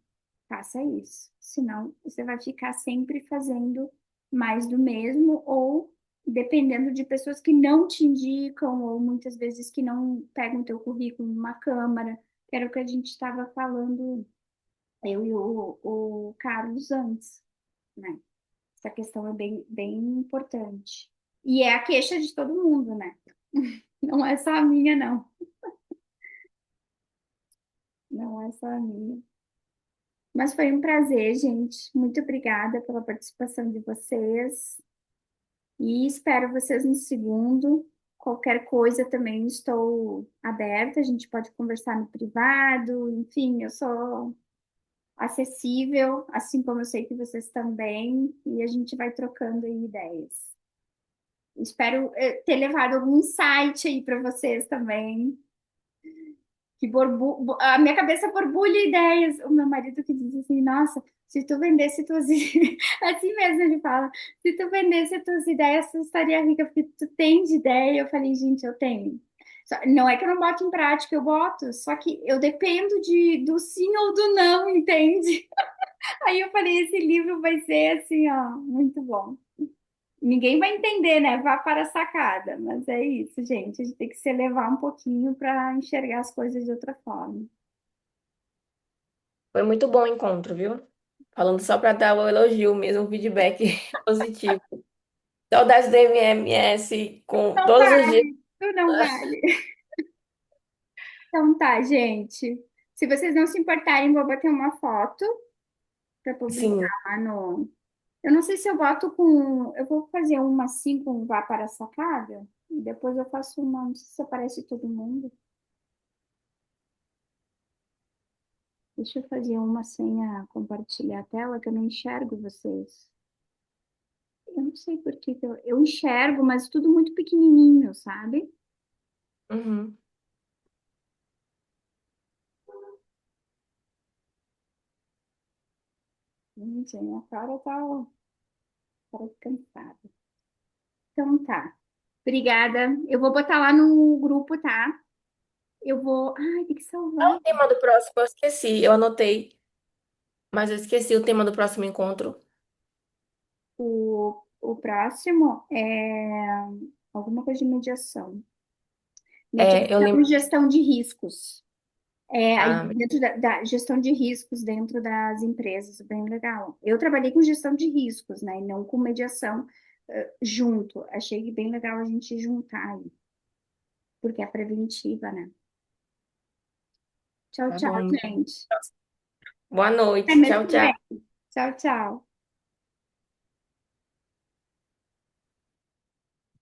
faça isso. Senão, você vai ficar sempre fazendo mais do mesmo ou dependendo de pessoas que não te indicam ou muitas vezes que não pegam teu currículo numa câmara, que era o que a gente estava falando, eu e o Carlos antes, né? Essa questão é bem, bem importante. E é a queixa de todo mundo, né? Não é só a minha, não. Não é só a minha. Mas foi um prazer, gente. Muito obrigada pela participação de vocês. E espero vocês no segundo. Qualquer coisa também estou aberta. A gente pode conversar no privado. Enfim, eu sou acessível, assim como eu sei que vocês também. E a gente vai trocando aí ideias. Espero ter levado algum insight aí para vocês também. A minha cabeça borbulha ideias. O meu marido que diz assim, nossa, se tu vendesse tuas ideias, assim mesmo ele fala, se tu vendesse tuas ideias, tu estaria rica, porque tu tens ideia. Eu falei, gente, eu tenho. Não é que eu não boto em prática, eu boto, só que eu dependo do sim ou do não, entende? Aí eu falei, esse livro vai ser assim, ó, muito bom. Ninguém vai entender, né? Vá para a sacada. Mas é isso, gente. A gente tem que se elevar um pouquinho para enxergar as coisas de outra forma. Foi muito bom o encontro, viu? Falando só para dar o elogio mesmo, o feedback positivo. Saudades do MMS com Não todos os dias. vale, tu não vale. Então tá, gente. Se vocês não se importarem, vou bater uma foto para publicar Sim, lá no. Eu não sei se eu boto com. Eu vou fazer uma assim com vá para a sacada. E depois eu faço uma. Não sei se aparece todo mundo. Deixa eu fazer uma sem compartilhar a tela, que eu não enxergo vocês. Eu não sei por que que eu enxergo, mas tudo muito pequenininho, sabe? uhum. Gente, a minha cara tá cansada. Então tá. Obrigada. Eu vou botar lá no grupo, tá? Eu vou. Ai, tem que Qual salvar. o tema do próximo? Eu esqueci, eu anotei, mas eu esqueci o tema do próximo encontro. O próximo é alguma coisa de mediação. Eu Mediação lembro. e gestão de riscos. Aí Ah, dentro da gestão de riscos dentro das empresas, bem legal. Eu trabalhei com gestão de riscos, né, e não com mediação junto. Achei bem legal a gente juntar aí, porque é preventiva, né? Tchau, tá tchau, bom. gente. Boa Até noite. mês Tchau, que vem. tchau. Tchau, tchau.